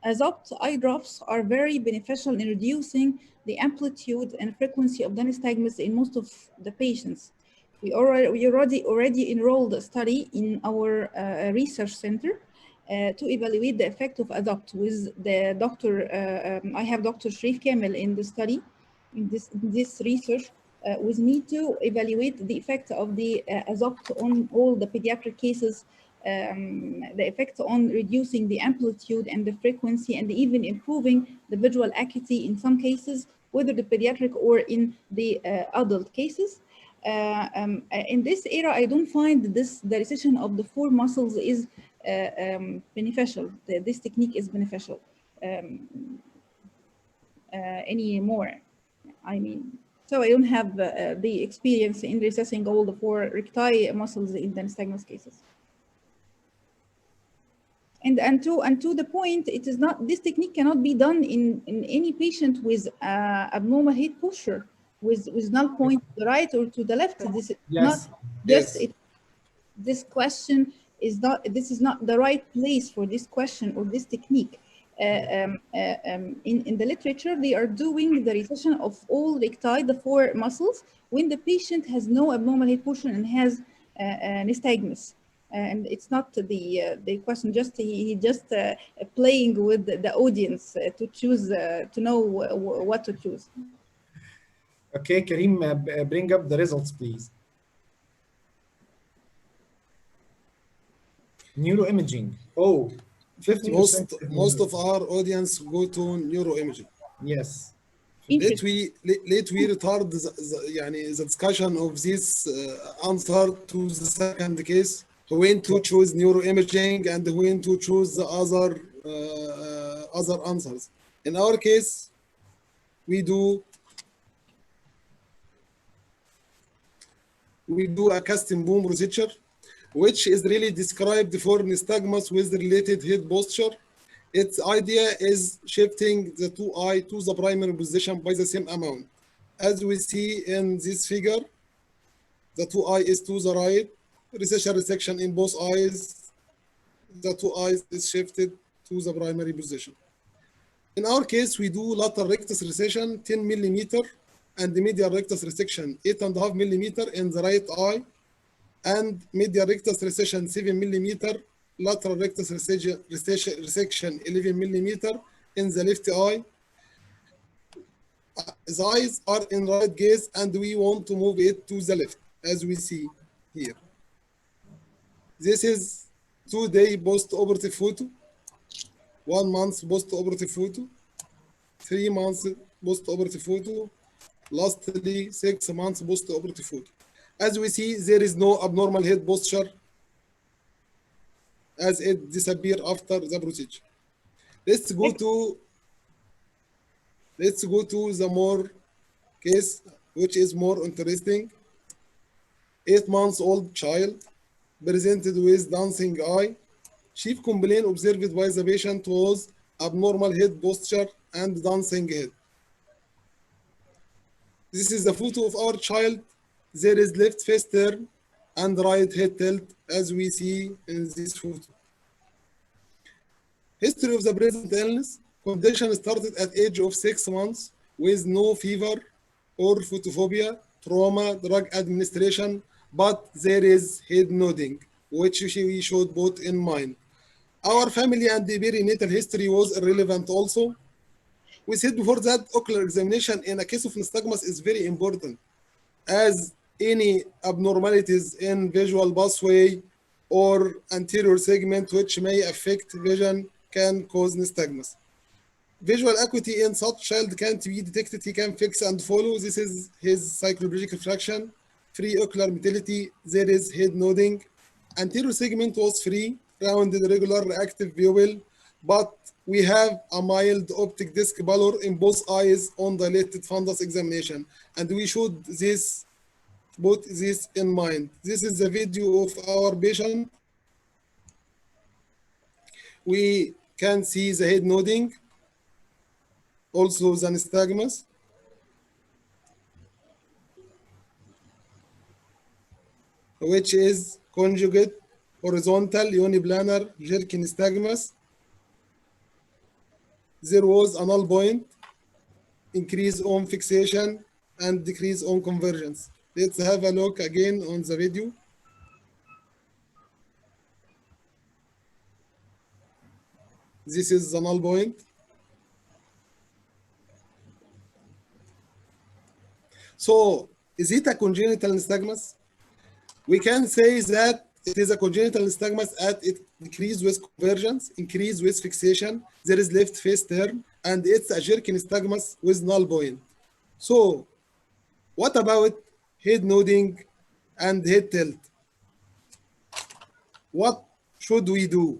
B: Azopt eye drops are very beneficial in reducing the amplitude and frequency of the nystagmus in most of the patients. We already enrolled a study in our research center, to evaluate the effect of ADOPT with the doctor. I have Dr. Sharif Kamel in the study, in this research with me to evaluate the effect of the ADOPT on all the pediatric cases, the effect on reducing the amplitude and the frequency, and even improving the visual acuity in some cases, whether the pediatric or in the adult cases. In this era, I don't find the recession of the four muscles is beneficial. This technique is beneficial anymore. I mean, so I don't have the experience in recessing all the four recti muscles in the nystagmus cases. And to the point, it is not, this technique cannot be done in any patient with abnormal head posture, with null point to the right or to the left. This is not just it. This question is not, this is not the right place for this question or this technique. In the literature, they are doing the recession of all recti, the four muscles, when the patient has no abnormal head posture and has nystagmus. And it's not the question, just he just playing with the audience to choose, to know what to choose.
D: Okay, Karim, bring up the results, please. Neuroimaging. Oh, 50%.
J: Most of our audience go to neuroimaging.
D: Yes.
J: Let we retard the discussion of this answer to the second case. When to choose neuroimaging and when to choose the other answers. In our case, we do a custom boom procedure, which is really described for nystagmus with related head posture. Its idea is shifting the two eye to the primary position by the same amount. As we see in this figure, the two eye is to the right, recession resection in both eyes, the two eyes is shifted to the primary position. In our case, we do lateral rectus recession 10 millimeter and the medial rectus resection 8.5 millimeter in the right eye, and medial rectus recession 7 millimeter, lateral rectus resection 11 millimeter in the left eye. The eyes are in right gaze and we want to move it to the left, as we see here. This is 2-day post-operative photo, 1 month post-operative photo, 3 months post-operative photo, lastly 6 months post-operative photo. As we see, there is no abnormal head posture as it disappears after the procedure. Let's go to the more case, which is more interesting. 8-month-old child presented with dancing eye. Chief complaint observed by the patient was abnormal head posture and dancing head. This is the photo of our child. There is left face turn and right head tilt, as we see in this photo. History of the present illness. Condition started at age of 6 months with no fever or photophobia, trauma, drug administration, but there is head nodding, which we should put in mind. Our family and the perinatal history was irrelevant also. We said before that ocular examination in a case of nystagmus is very important, as any abnormalities in visual pathway or anterior segment which may affect vision can cause nystagmus. Visual acuity in such child can't be detected. He can fix and follow. This is his cycloplegic refraction. Free ocular motility. There is head nodding. Anterior segment was free, rounded, regular, reactive pupil, but we have a mild optic disc pallor in both eyes on dilated fundus examination, and we should put this in mind. This is the video of our patient. We can see the head nodding, also the nystagmus. Which is conjugate, horizontal, uniplanar, jerky nystagmus. There was a null point, increase on fixation, and decrease on convergence. Let's have a look again on the video. This is the null point. So is it a congenital nystagmus? We can say that it is a congenital nystagmus at it decrease with convergence, increase with fixation, there is left face turn, and it's a jerky nystagmus with null point. So what about head nodding and head tilt? What should we do?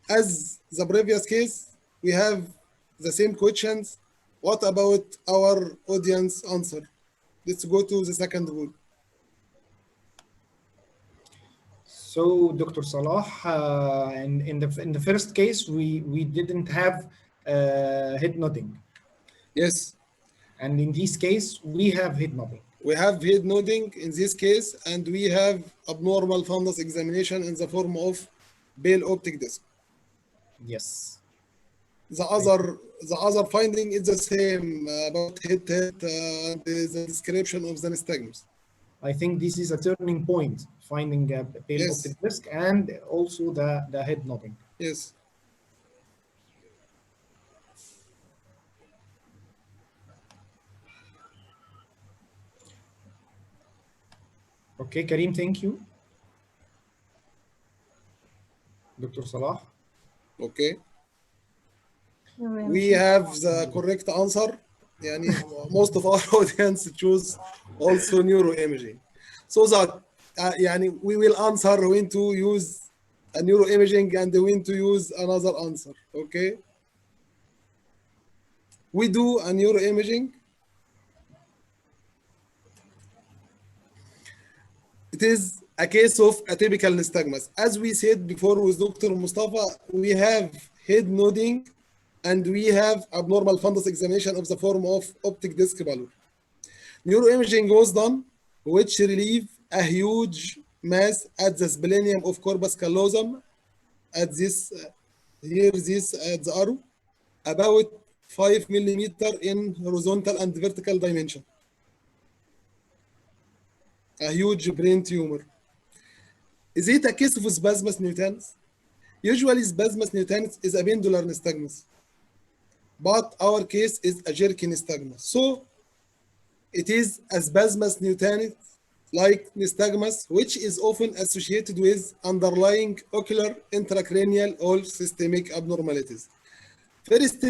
J: As the previous case, we have the same questions. What about our audience answer? Let's go to the second one.
D: So, Dr. Salah, in the first case, we didn't have head nodding,
J: Yes,
D: and in this case, we have head nodding.
J: we have head nodding in this case, and we have abnormal fundus examination in the form of pale optic disc.
D: Yes.
J: The other finding is the same about head tilt and the description of the nystagmus.
D: I think this is a turning point, finding a pale
J: Yes.
D: optic disc and also the head nodding.
J: Yes.
D: Okay, Karim, thank you. Dr. Salah.
J: Okay. We have the correct answer. Yani, most of our audience choose also neuroimaging. So that yani, we will answer when to use a neuroimaging and when to use another answer. Okay. We do a neuroimaging. It is a case of atypical nystagmus. As we said before with Dr. Mustafa, we have head nodding and we have abnormal fundus examination of the form of optic disc pallor. Neuroimaging was done, which relieve a huge mass at the splenium of corpus callosum at this, here this at the arrow, about 5 millimeter in horizontal and vertical dimension. A huge brain tumor. Is it a case of spasmus niutanis? Usually spasmus niutanis is a pendular nystagmus, but our case is a jerky nystagmus. So it is a spasmus niutanis like nystagmus, which is often associated with underlying ocular, intracranial, or systemic abnormalities. First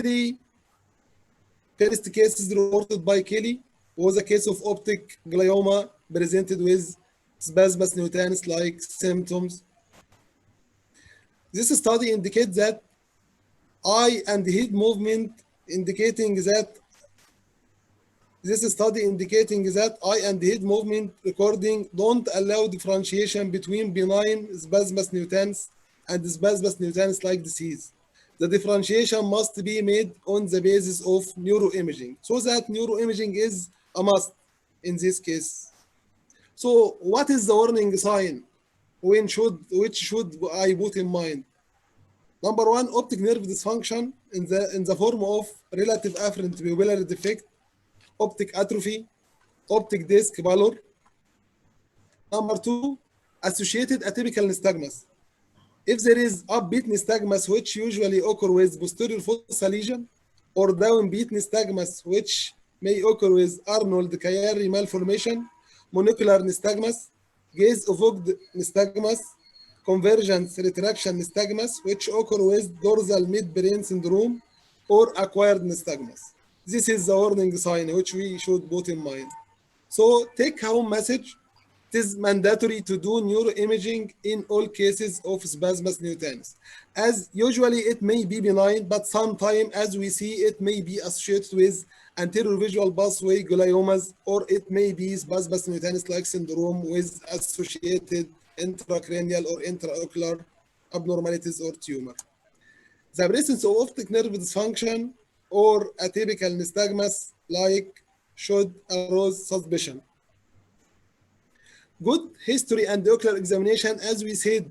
J: cases reported by Kelly was a case of optic glioma presented with spasmus niutanis like symptoms. This study indicates that eye and head movement indicating that eye and head movement recording don't allow differentiation between benign spasmus niutanis and spasmus niutanis like disease. The differentiation must be made on the basis of neuroimaging, so that neuroimaging is a must in this case. So what is the warning sign? Which should I put in mind? Number one, optic nerve dysfunction in the form of relative afferent pupillary defect, optic atrophy, optic disc pallor. Number two, associated atypical nystagmus. If there is upbeat nystagmus, which usually occur with posterior fossa lesion, or downbeat nystagmus, which may occur with Arnold-Chiari malformation, monocular nystagmus, gaze-evoked nystagmus, convergence retraction nystagmus, which occur with dorsal midbrain syndrome, or acquired nystagmus. This is the warning sign which we should put in mind. So take home message. It is mandatory to do neuroimaging in all cases of spasmus niutanis. As usually it may be benign, but sometimes as we see it may be associated with anterior visual pathway gliomas, or it may be spasmus niutanis like syndrome with associated intracranial or intraocular abnormalities or tumor. The presence of optic nerve dysfunction or atypical nystagmus like should arouse suspicion. Good history and ocular examination, as we said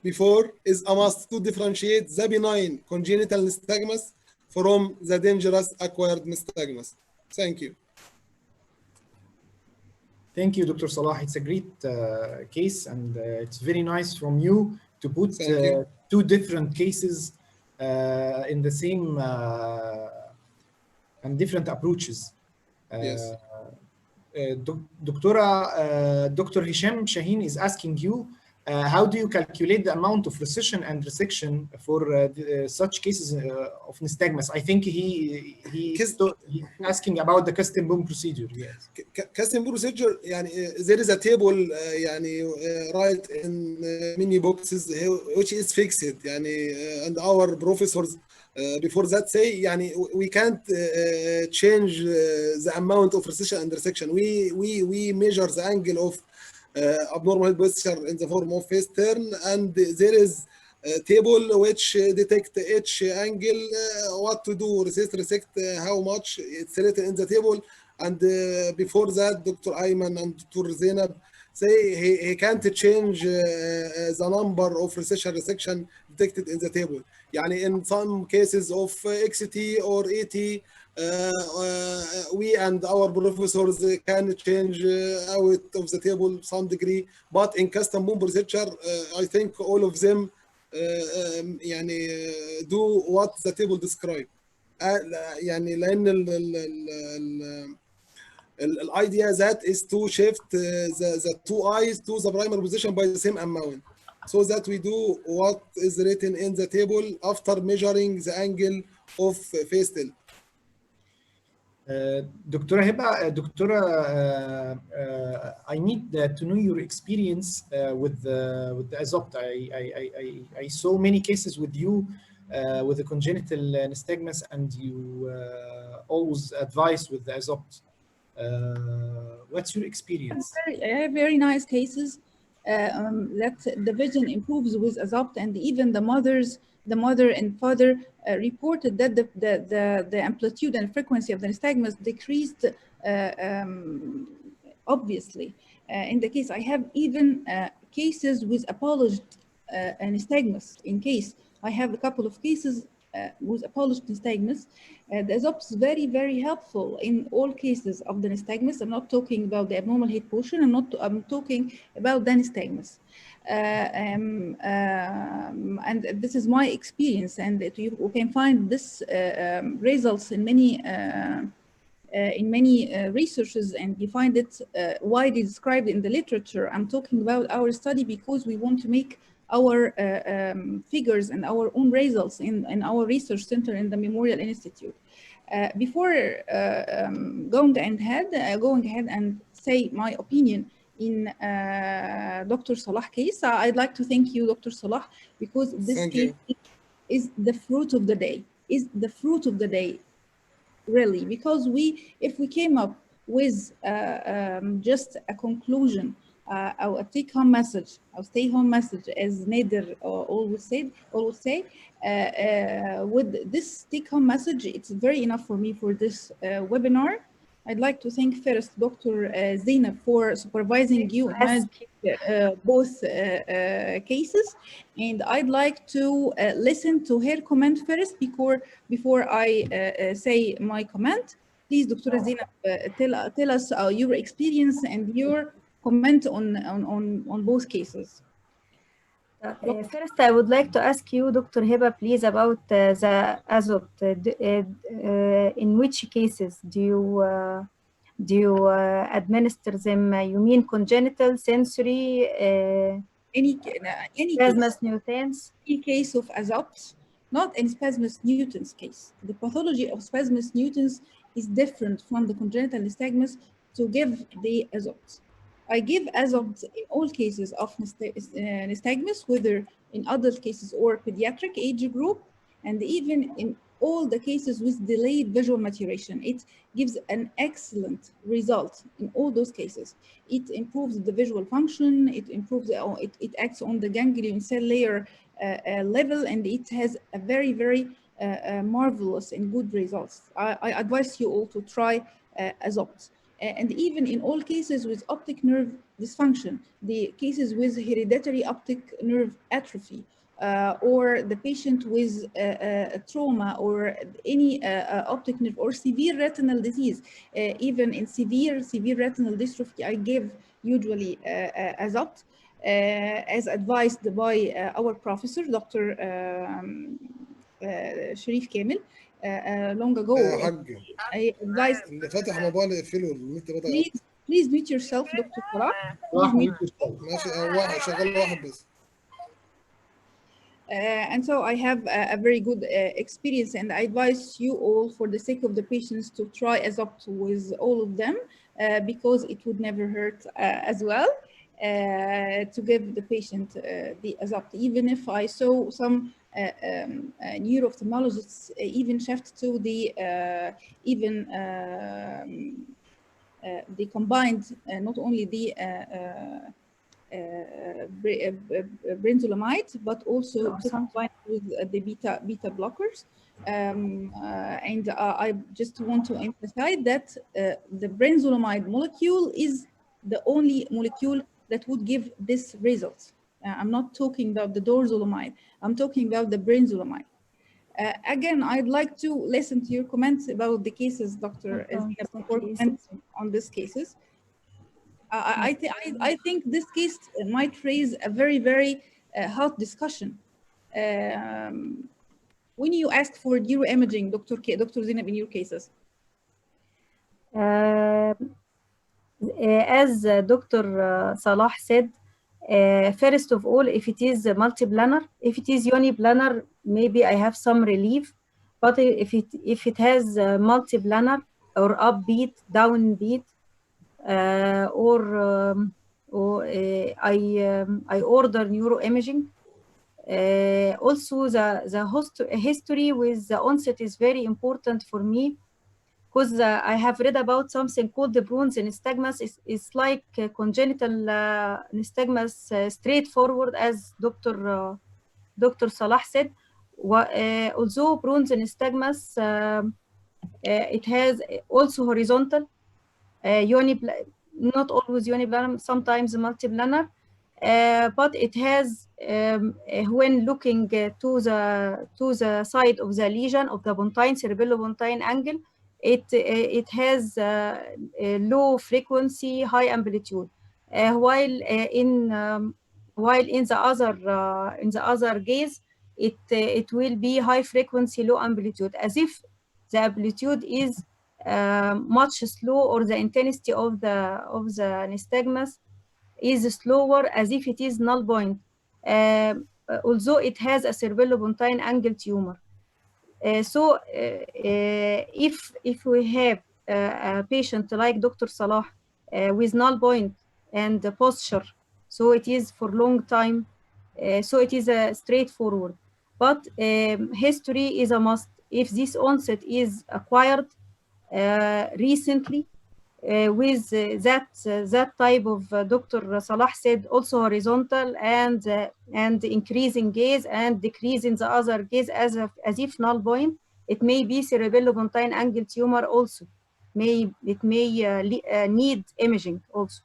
J: before, is a must to differentiate the benign congenital nystagmus from the dangerous acquired nystagmus. Thank you.
D: Thank you, Dr. Salah. It's a great case, and it's very nice from you to put two different cases in the same and different approaches.
J: Yes.
D: Dr. Hisham Shaheen is asking you, how do you calculate the amount of recession and resection for such cases of nystagmus? I think he's asking about the custom bone procedure. Yes.
J: Custom procedure, يعني there is a table يعني right in many boxes which is fixed يعني and our professors before that say يعني we can't change the amount of recession and resection. We measure the angle of abnormal head posture in the form of face turn, and there is a table which detect each angle, what to do, resect how much. It's written in the table. And before that, Dr. Ayman and Dr. Zainab say he can't change the number of recession resection detected in the table. يعني in some cases of XT or AT, we and our professors can change out of the table some degree, but in custom bone procedure, I think all of them يعني do what the table describe. يعني لأن الidea that is to shift the two eyes to the primary position by the same amount, so that we do what is written in the table after measuring the angle of face tilt.
D: Dr. Heba, Dr. I need to know your experience with the Azopt. I saw many cases with you with the congenital nystagmus, and you always advise with the Azopt. What's your experience?
B: Very nice cases that the vision improves with Azopt, and even the mother and father reported that the amplitude and frequency of the nystagmus decreased obviously. In the case, I have even cases with apologed nystagmus. In case I have a couple of cases with apologed nystagmus. The Azopt is very helpful in all cases of the nystagmus. I'm not talking about the abnormal head portion. I'm talking about the nystagmus. And this is my experience, and you can find this results in many researches, and you find it widely described in the literature. I'm talking about our study because we want to make our figures and our own results in our research center in the Memorial Institute. Before going ahead and say my opinion in Dr. Salah case, I'd like to thank you, Dr. Salah, because this case is the fruit of the day, really, because if we came up with just a conclusion or a take-home message, or stay-home message, as Nader always say, with this take-home message, it's very enough for me for this webinar. I'd like to thank first Dr. Zainab for supervising you and managing both cases, and I'd like to listen to her comment first before I say my comment. Please, Dr. Zainab, tell us your experience and your comment on both cases.
E: First, I would like to ask you, Dr. Heba, please, about the Azopt. In which cases do you administer them? You mean congenital, sensory,
B: any
E: spasmus nutans?
B: Any case of Azopt, not in spasmus nutans case. The pathology of spasmus nutans is different from the congenital nystagmus to give the Azopt. I give Azopt in all cases of nystagmus, whether in adult cases or pediatric age group, and even in all the cases with delayed visual maturation. It gives an excellent result in all those cases. It improves the visual function, it acts on the ganglion cell layer level, and it has a very marvelous and good results. I advise you all to try Azopt. And even in all cases with optic nerve dysfunction, the cases with hereditary optic nerve atrophy, or the patient with trauma or any optic nerve or severe retinal disease, even in severe retinal dystrophy, I give usually Azopt, as advised by our professor, Dr. Sharif Kamel long ago.
J: يا حاج
B: I advised
J: اللي فاتح موبايل يقفله النت بدأ
B: please
J: يقطع.
B: please mute yourself, Dr. Salah. Please
D: صلاح
B: mute.
D: ميوت yourself.
J: ماشي واحد شغال واحد بس.
B: And so I have a very good experience, and I advise you all, for the sake of the patients, to try Azopt with all of them, because it would never hurt as well to give the patient the Azopt. Even if I saw some neuro-ophthalmologists even shift to the they combined not only the brinzolamide, but also to combine with the beta blockers. And I just want to emphasize that the brinzolamide molecule is the only molecule that would give this result. I'm not talking about the dorzolamide. I'm talking about the brinzolamide. Again, I'd like to listen to your comments about the cases, Dr. Zina, before commenting on these cases. I think this case might raise a very, very hot discussion. When you ask for neuroimaging, Dr. Zainab, in your cases?
E: As Dr. Salah said, first of all, if it is multiplanar, if it is uniplanar, maybe I have some relief. But if it has multiplanar or upbeat, downbeat, I order neuroimaging. Also, the history with the onset is very important for me, because I have read about something called the Bruns nystagmus. It's like congenital nystagmus, straightforward, as Dr. Salah said. Although Bruns nystagmus, it has also horizontal, not always uniplanar, sometimes multiplanar. But it has, when looking to the side of the lesion of the pontine, cerebellopontine angle, it has a low frequency, high amplitude, while in the other gaze, it will be high frequency, low amplitude, as if the amplitude is much slow, or the intensity of the nystagmus is slower, as if it is null point, although it has a cerebellopontine angle tumor. So if we have a patient like Dr. Salah with null point and the posture, so it is for long time, so it is straightforward. But history is a must. If this onset is acquired recently, with that type of Dr. Salah said, also horizontal and increasing gaze and decrease in the other gaze, as if null point, it may be cerebellopontine angle tumor also. It may need imaging also.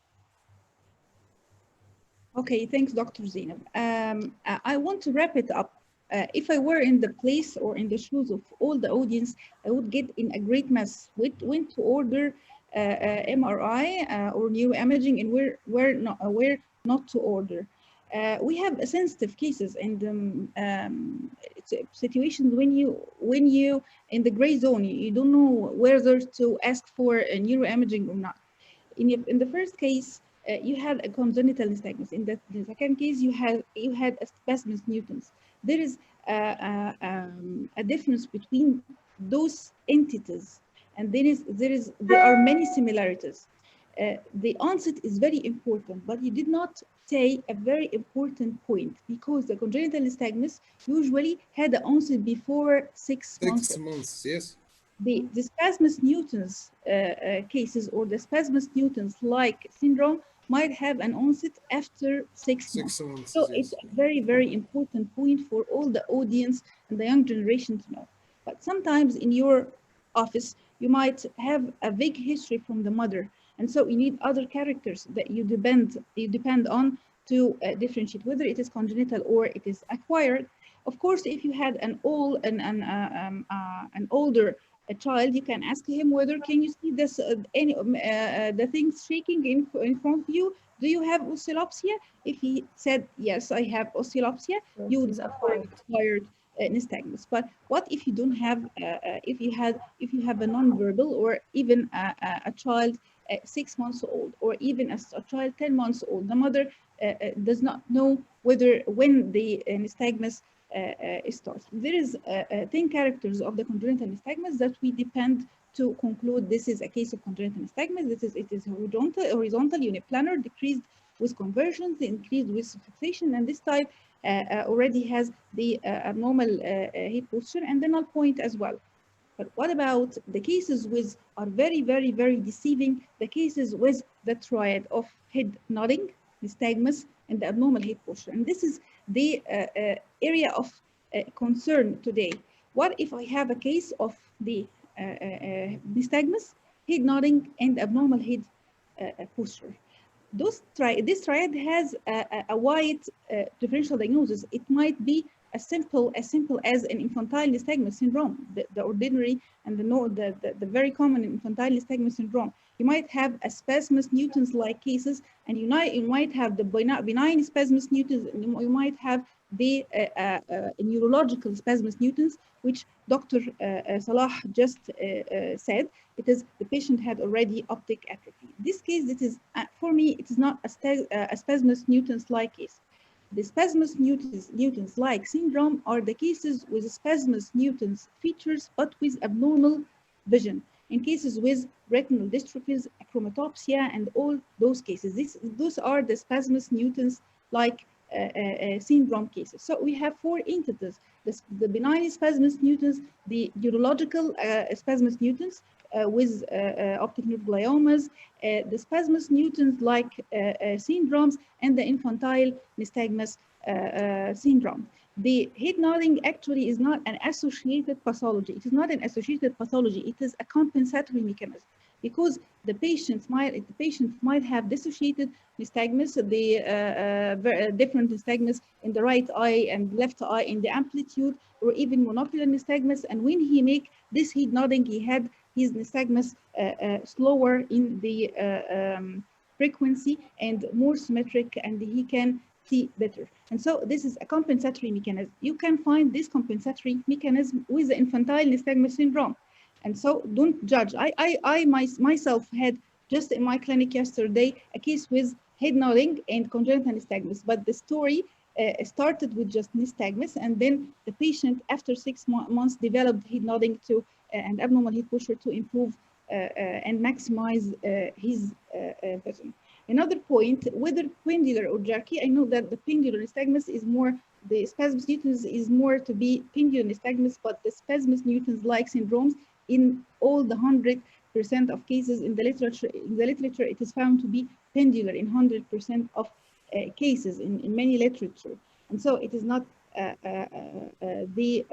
B: Okay, thanks, Dr. Zainab. I want to wrap it up. If I were in the place or in the shoes of all the audience, I would get in a great mess when to order MRI or neuroimaging, and where not to order. We have sensitive cases and situations when you in the gray zone, you don't know whether to ask for a neuroimaging or not. In the first case, you had a congenital nystagmus. In the second case, you had a spasmus nutans. There is a difference between those entities, and there are many similarities. The onset is very important, but you did not say a very important point, because the congenital nystagmus usually had the onset before 6 months.
J: 6 months, yes.
B: The spasmus nutans cases, or the spasmus nutans like syndrome, might have an onset after 6 months.
J: 6 months,
B: So
J: yes.
B: it's a very, very important point for all the audience and the young generation to know. But sometimes in your office, you might have a big history from the mother, and so you need other characters that you depend on to differentiate whether it is congenital or it is acquired. Of course, if you had an older child, you can ask him whether, can you see this the things shaking in front of you? Do you have oscillopsia? If he said yes, I have oscillopsia, you would acquired nystagmus. But what if you don't have, if you have a nonverbal, or even a child 6 months old, or even a child 10 months old, the mother does not know when the nystagmus starts. There is 10 characters of the congenital nystagmus that we depend to conclude this is a case of congenital nystagmus. It is horizontal, uniplanar, decreased with conversions, increased with fixation, and this type already has the abnormal head posture and the null point as well. But what about the cases with are very, very, very deceiving, the cases with the triad of head nodding, nystagmus, and the abnormal head posture. And this is the area of concern today. What if I have a case of the nystagmus, head nodding, and abnormal head posture? This triad has a wide differential diagnosis. It might be as simple as an infantile nystagmus syndrome, the ordinary and the very common infantile nystagmus syndrome. You might have a spasmus nutans like cases, and you might have the benign spasmus nutans, and you might have the neurological spasmus nutans, which Dr. Salah just said. It is the patient had already optic atrophy. In this case, it is for me, it is not a spasmus nutans like case. The spasmus nutans like syndrome are the cases with spasmus nutans features but with abnormal vision. In cases with retinal dystrophies, achromatopsia, and all those cases, those are the spasmus nutans like syndrome cases. So we have 4 entities: the benign spasmus nutans, the neurological spasmus nutans with optic nerve gliomas, the spasmus nutans like syndromes, and the infantile nystagmus syndrome. The head nodding actually is not an associated pathology. It is not an associated pathology. It is a compensatory mechanism, because the patient might have dissociated nystagmus, the different nystagmus in the right eye and left eye in the amplitude, or even monocular nystagmus. And when he make this head nodding, he had his nystagmus slower in the frequency and more symmetric, and he can see better. And so this is a compensatory mechanism. You can find this compensatory mechanism with the infantile nystagmus syndrome. And so don't judge. I myself had just in my clinic yesterday a case with head nodding and congenital nystagmus, but the story started with just nystagmus, and then the patient after 6 months developed head nodding to and abnormal head posture to improve and maximize his vision. Another point, whether pendular or jerky, I know that the pendular nystagmus is more, the spasmus nutans is more to be pendular nystagmus, but the spasmus nutans like syndromes in all the 100% of cases in the literature, it is found to be pendular in 100% of cases in many literature. And so it is not the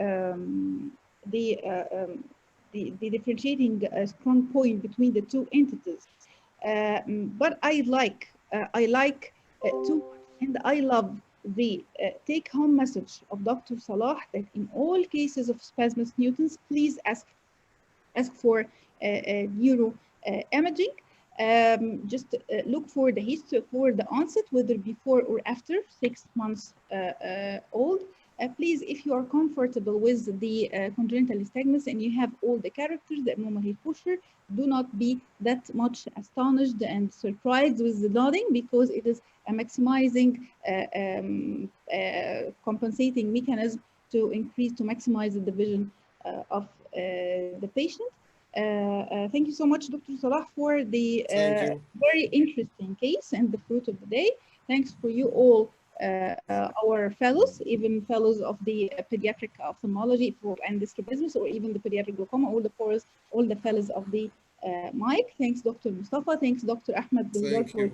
B: differentiating strong point between the 2 entities. But I like too much, and I love the take-home message of Dr. Salah that in all cases of spasmus nutans, please ask for neuro imaging. Just look for the history, for the onset, whether before or after 6 months old. Please, if you are comfortable with the congenital nystagmus and you have all the characters, the abnormal head posture, do not be that much astonished and surprised with the nodding, because it is a maximizing, compensating mechanism to maximize the vision of the patient. Thank you so much, Dr. Salah, for the very interesting case and the fruit of the day. Thanks for you all, our fellows, even fellows of the pediatric ophthalmology and the strabismus, or even the pediatric glaucoma, all the fellows of the mic. Thanks, Dr. Mustafa. Thanks, Dr. Ahmed.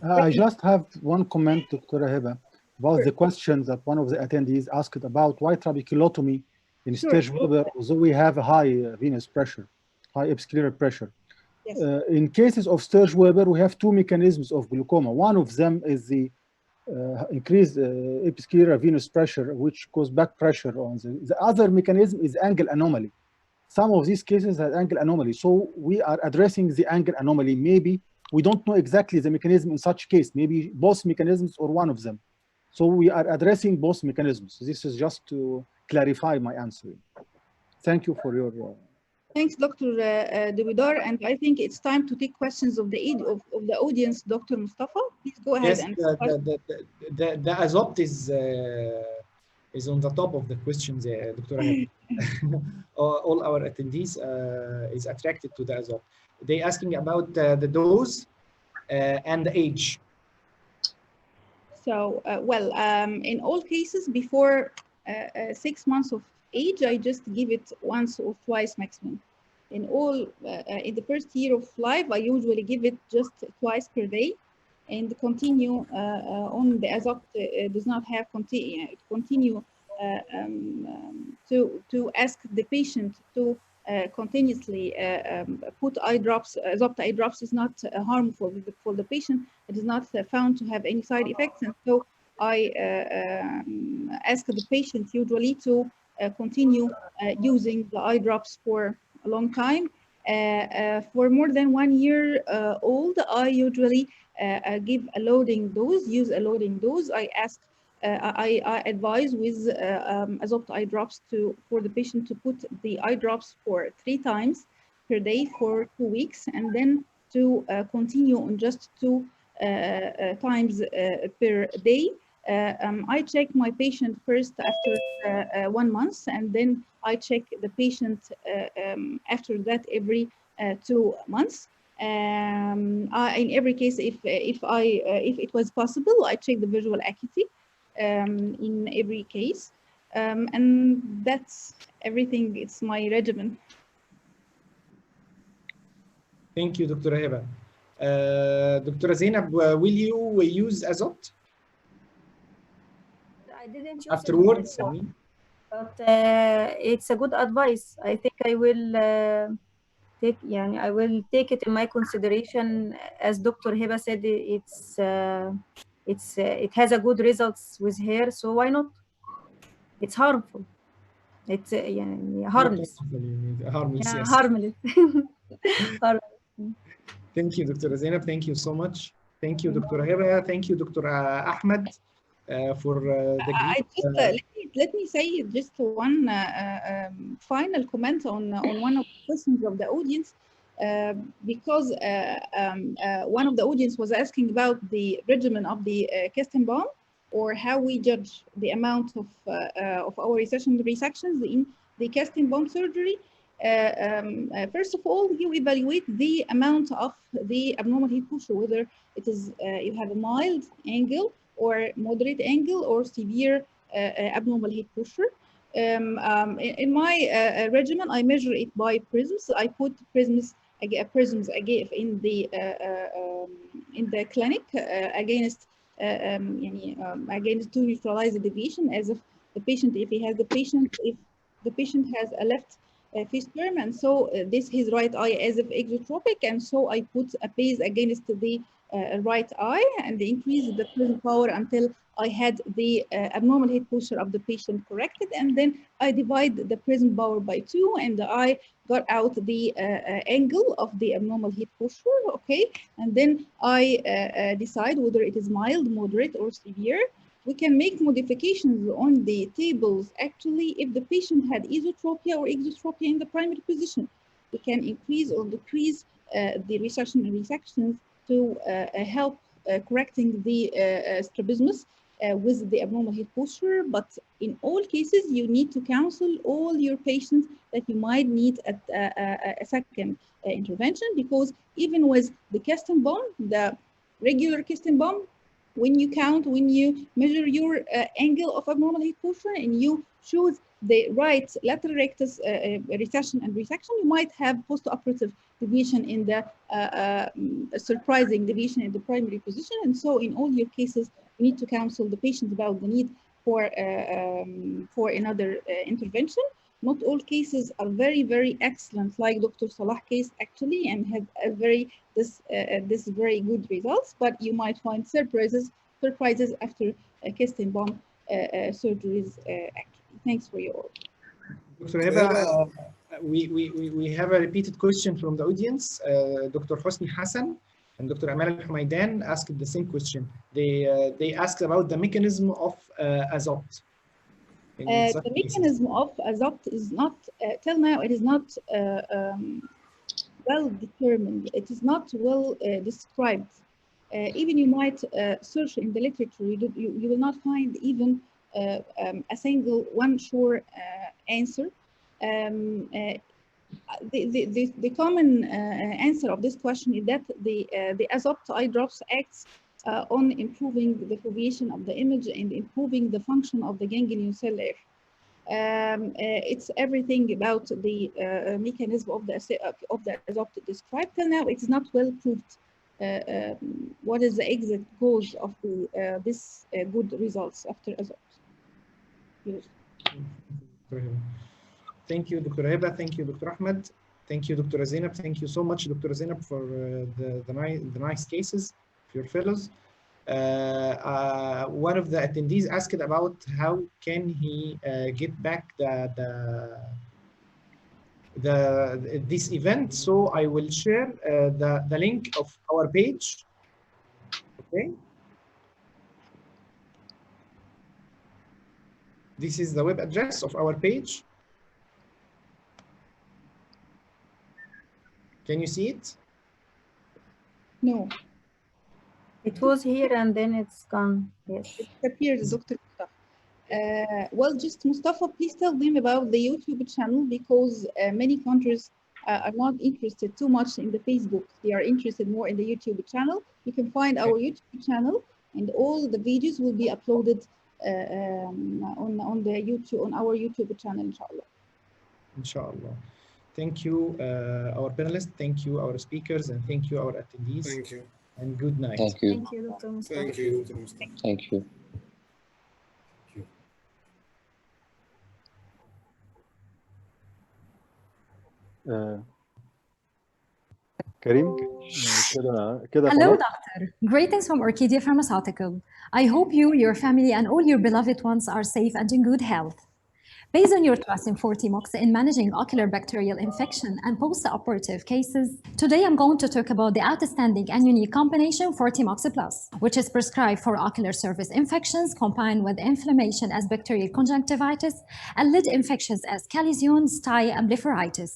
G: I just have one comment, Dr. Heba, about the question that one of the attendees asked about why trabeculotomy in stage Weber, although we have a high venous pressure, high episcleral pressure.
B: Yes.
G: In cases of Sturge Weber, we have 2 mechanisms of glaucoma. One of them is the increased episcleral venous pressure, which cause back pressure on the other mechanism is angle anomaly. Some of these cases have angle anomaly, so we are addressing the angle anomaly. Maybe we don't know exactly the mechanism in such case, maybe both mechanisms or one of them. So we are addressing both mechanisms. This is just to clarify my answer. Thank you for your.
B: Thanks, Dr. Dewidar, and I think it's time to take questions of the audience. Dr. Mustafa, please go ahead
D: Yes,
B: and
D: the azopt is on the top of the questions, Dr. Ahmed. All our attendees is attracted to the azopt. They asking about the dose and the age.
B: So, in all cases, before 6 months of age, I just give it once or twice maximum. In the first year of life, I usually give it just twice per day, and continue on the azopt does not have continue to ask the patient to continuously put eye drops. Azopt eye drops is not harmful for the patient. It is not found to have any side effects, and so I ask the patient usually to continue using the eye drops for a long time. For more than 1 year old, I usually give a loading dose, use a loading dose. I advise with azopt eye drops for the patient to put the eye drops for 3 times per day for 2 weeks, and then to continue on just 2 times per day. I check my patient first after 1 month, and then I check the patient after that every 2 months. In every case, if it was possible, I check the visual acuity in every case, and that's everything. It's my regimen.
D: Thank you, Dr. Heba. Dr. Zainab, will you use azopt?
E: I didn't use
D: Afterwards,
E: it before, but it's a good advice. I think I will I will take it in my consideration. As Dr. Heba said, it has a good results with hair, so why not? It's harmful. It's harmless.
D: Harmless,
E: Yeah,
D: yes.
E: harmless.
D: Thank you, Dr. Zainab. Thank you so much. Thank you, Dr. Heba. Thank you, Dr. Ahmed, for the great.
B: Let me say just one final comment on one of the questions of the audience, because one of the audience was asking about the regimen of the Kestenbaum, or how we judge the amount of our resections in the Kestenbaum surgery. First of all, you evaluate the amount of the abnormal heat push, whether it is you have a mild angle or moderate angle or severe abnormal heat push. In my regimen, I measure it by prisms. I put prisms in the clinic against to neutralize the deviation, as if the patient, if the patient has a left face term, and so this his right eye as if exotropic, and so I put a base against the right eye and increase the prism power until I had the abnormal heat posture of the patient corrected, and then I divide the prism power by 2, and I got out the angle of the abnormal heat posture. Okay, and then I decide whether it is mild, moderate, or severe. We can make modifications on the tables. Actually, if the patient had esotropia or exotropia in the primary position, we can increase or decrease the resection and resections to help correcting the strabismus with the abnormal heat posture. But in all cases, you need to counsel all your patients that you might need a second intervention, because even with the Kestenbaum, the regular Kestenbaum, when you measure your angle of abnormal heat posture and you choose the right lateral rectus recession and resection, you might have postoperative deviation in the surprising deviation in the primary position. And so in all your cases, you need to counsel the patient about the need for another intervention. Not all cases are very, very excellent, like Dr. Salah case actually, and have a this very good results, but you might find surprises after Kestenbaum surgeries actually. Thanks for your.
D: Dr. Heba, we have a repeated question from the audience. Dr. Hosni Hassan and Dr. Amal Al-Humaydan asked the same question. They asked about the mechanism of azopt. in such
B: The
D: cases?
B: mechanism of azopt is not, till now, it is not well determined. It is not well described. Even you might search in the literature, you will not find even a single one sure answer. The common answer of this question is that the azopt eye drops acts on improving the foveation of the image and improving the function of the ganglion cell layer. It's everything about the mechanism of the azopt described. Till now, it is not well proved what is the exact cause of this good results after azopt use.
D: Thank you, Dr. Heba. Thank you, Dr. Ahmed. Thank you, Dr. Zainab. Thank you so much, Dr. Zainab, for the nice cases of your fellows. One of the attendees asked about how can he get back this event. So I will share the link of our page. Okay. This is the web address of our page. Can you see it?
B: No.
E: It was here and then it's gone. Yes.
B: It appears, Dr. Mustafa. Well, just Mustafa, please tell them about the YouTube channel, because many countries are not interested too much in the Facebook. They are interested more in the YouTube channel. You can find our YouTube channel, and all the videos will be uploaded on our YouTube channel, inshallah.
D: Inshallah. Thank you, our panelists. Thank you, our speakers, and thank you, our attendees.
J: Thank you.
D: And good night.
H: Thank you.
E: Thank you, Dr. Mustafa.
J: Thank you, Dr. Mustafa.
H: Thank you.
G: كريم كده
C: Hello,
G: خلاص.
C: doctor. Greetings from Orchidia Pharmaceutical. I hope you, your family, and all your beloved ones are safe and in good health. Based on your trust in 40mox in managing ocular bacterial infection and post-operative cases, today I'm going to talk about the outstanding and unique combination 40mox Plus, which is prescribed for ocular surface infections combined with inflammation as bacterial conjunctivitis and lid infections as chalazion, stye, and blepharitis.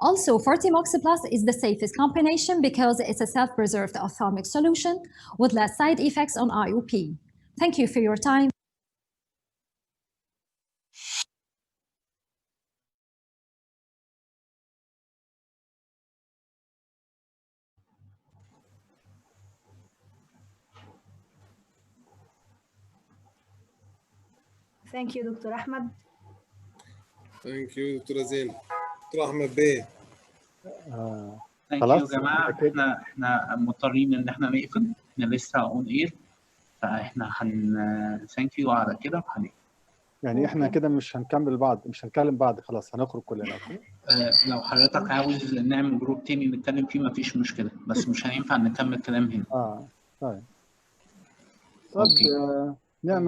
C: Also, 40mox Plus is the safest combination because it's a self-preserved ophthalmic solution with less side effects on IOP. Thank you for your time.
E: Thank you, Dr. Ahmed.
J: Thank you, دكتورة زينب. دكتور أحمد بيه.
A: ثانك يو يا
G: خلاص
A: جماعه. احنا مضطرين ان احنا نقفل، احنا لسه اون اير، فاحنا ثانك يو على كده وهنقفل.
G: يعني احنا كده مش هنكمل بعض، مش هنكلم بعض، خلاص هنخرج كلنا. اوكي.
A: لو حضرتك عاوز نعمل جروب تاني نتكلم فيه مفيش مشكله، بس مش هينفع نكمل كلام هنا.
G: طيب. طب نعمل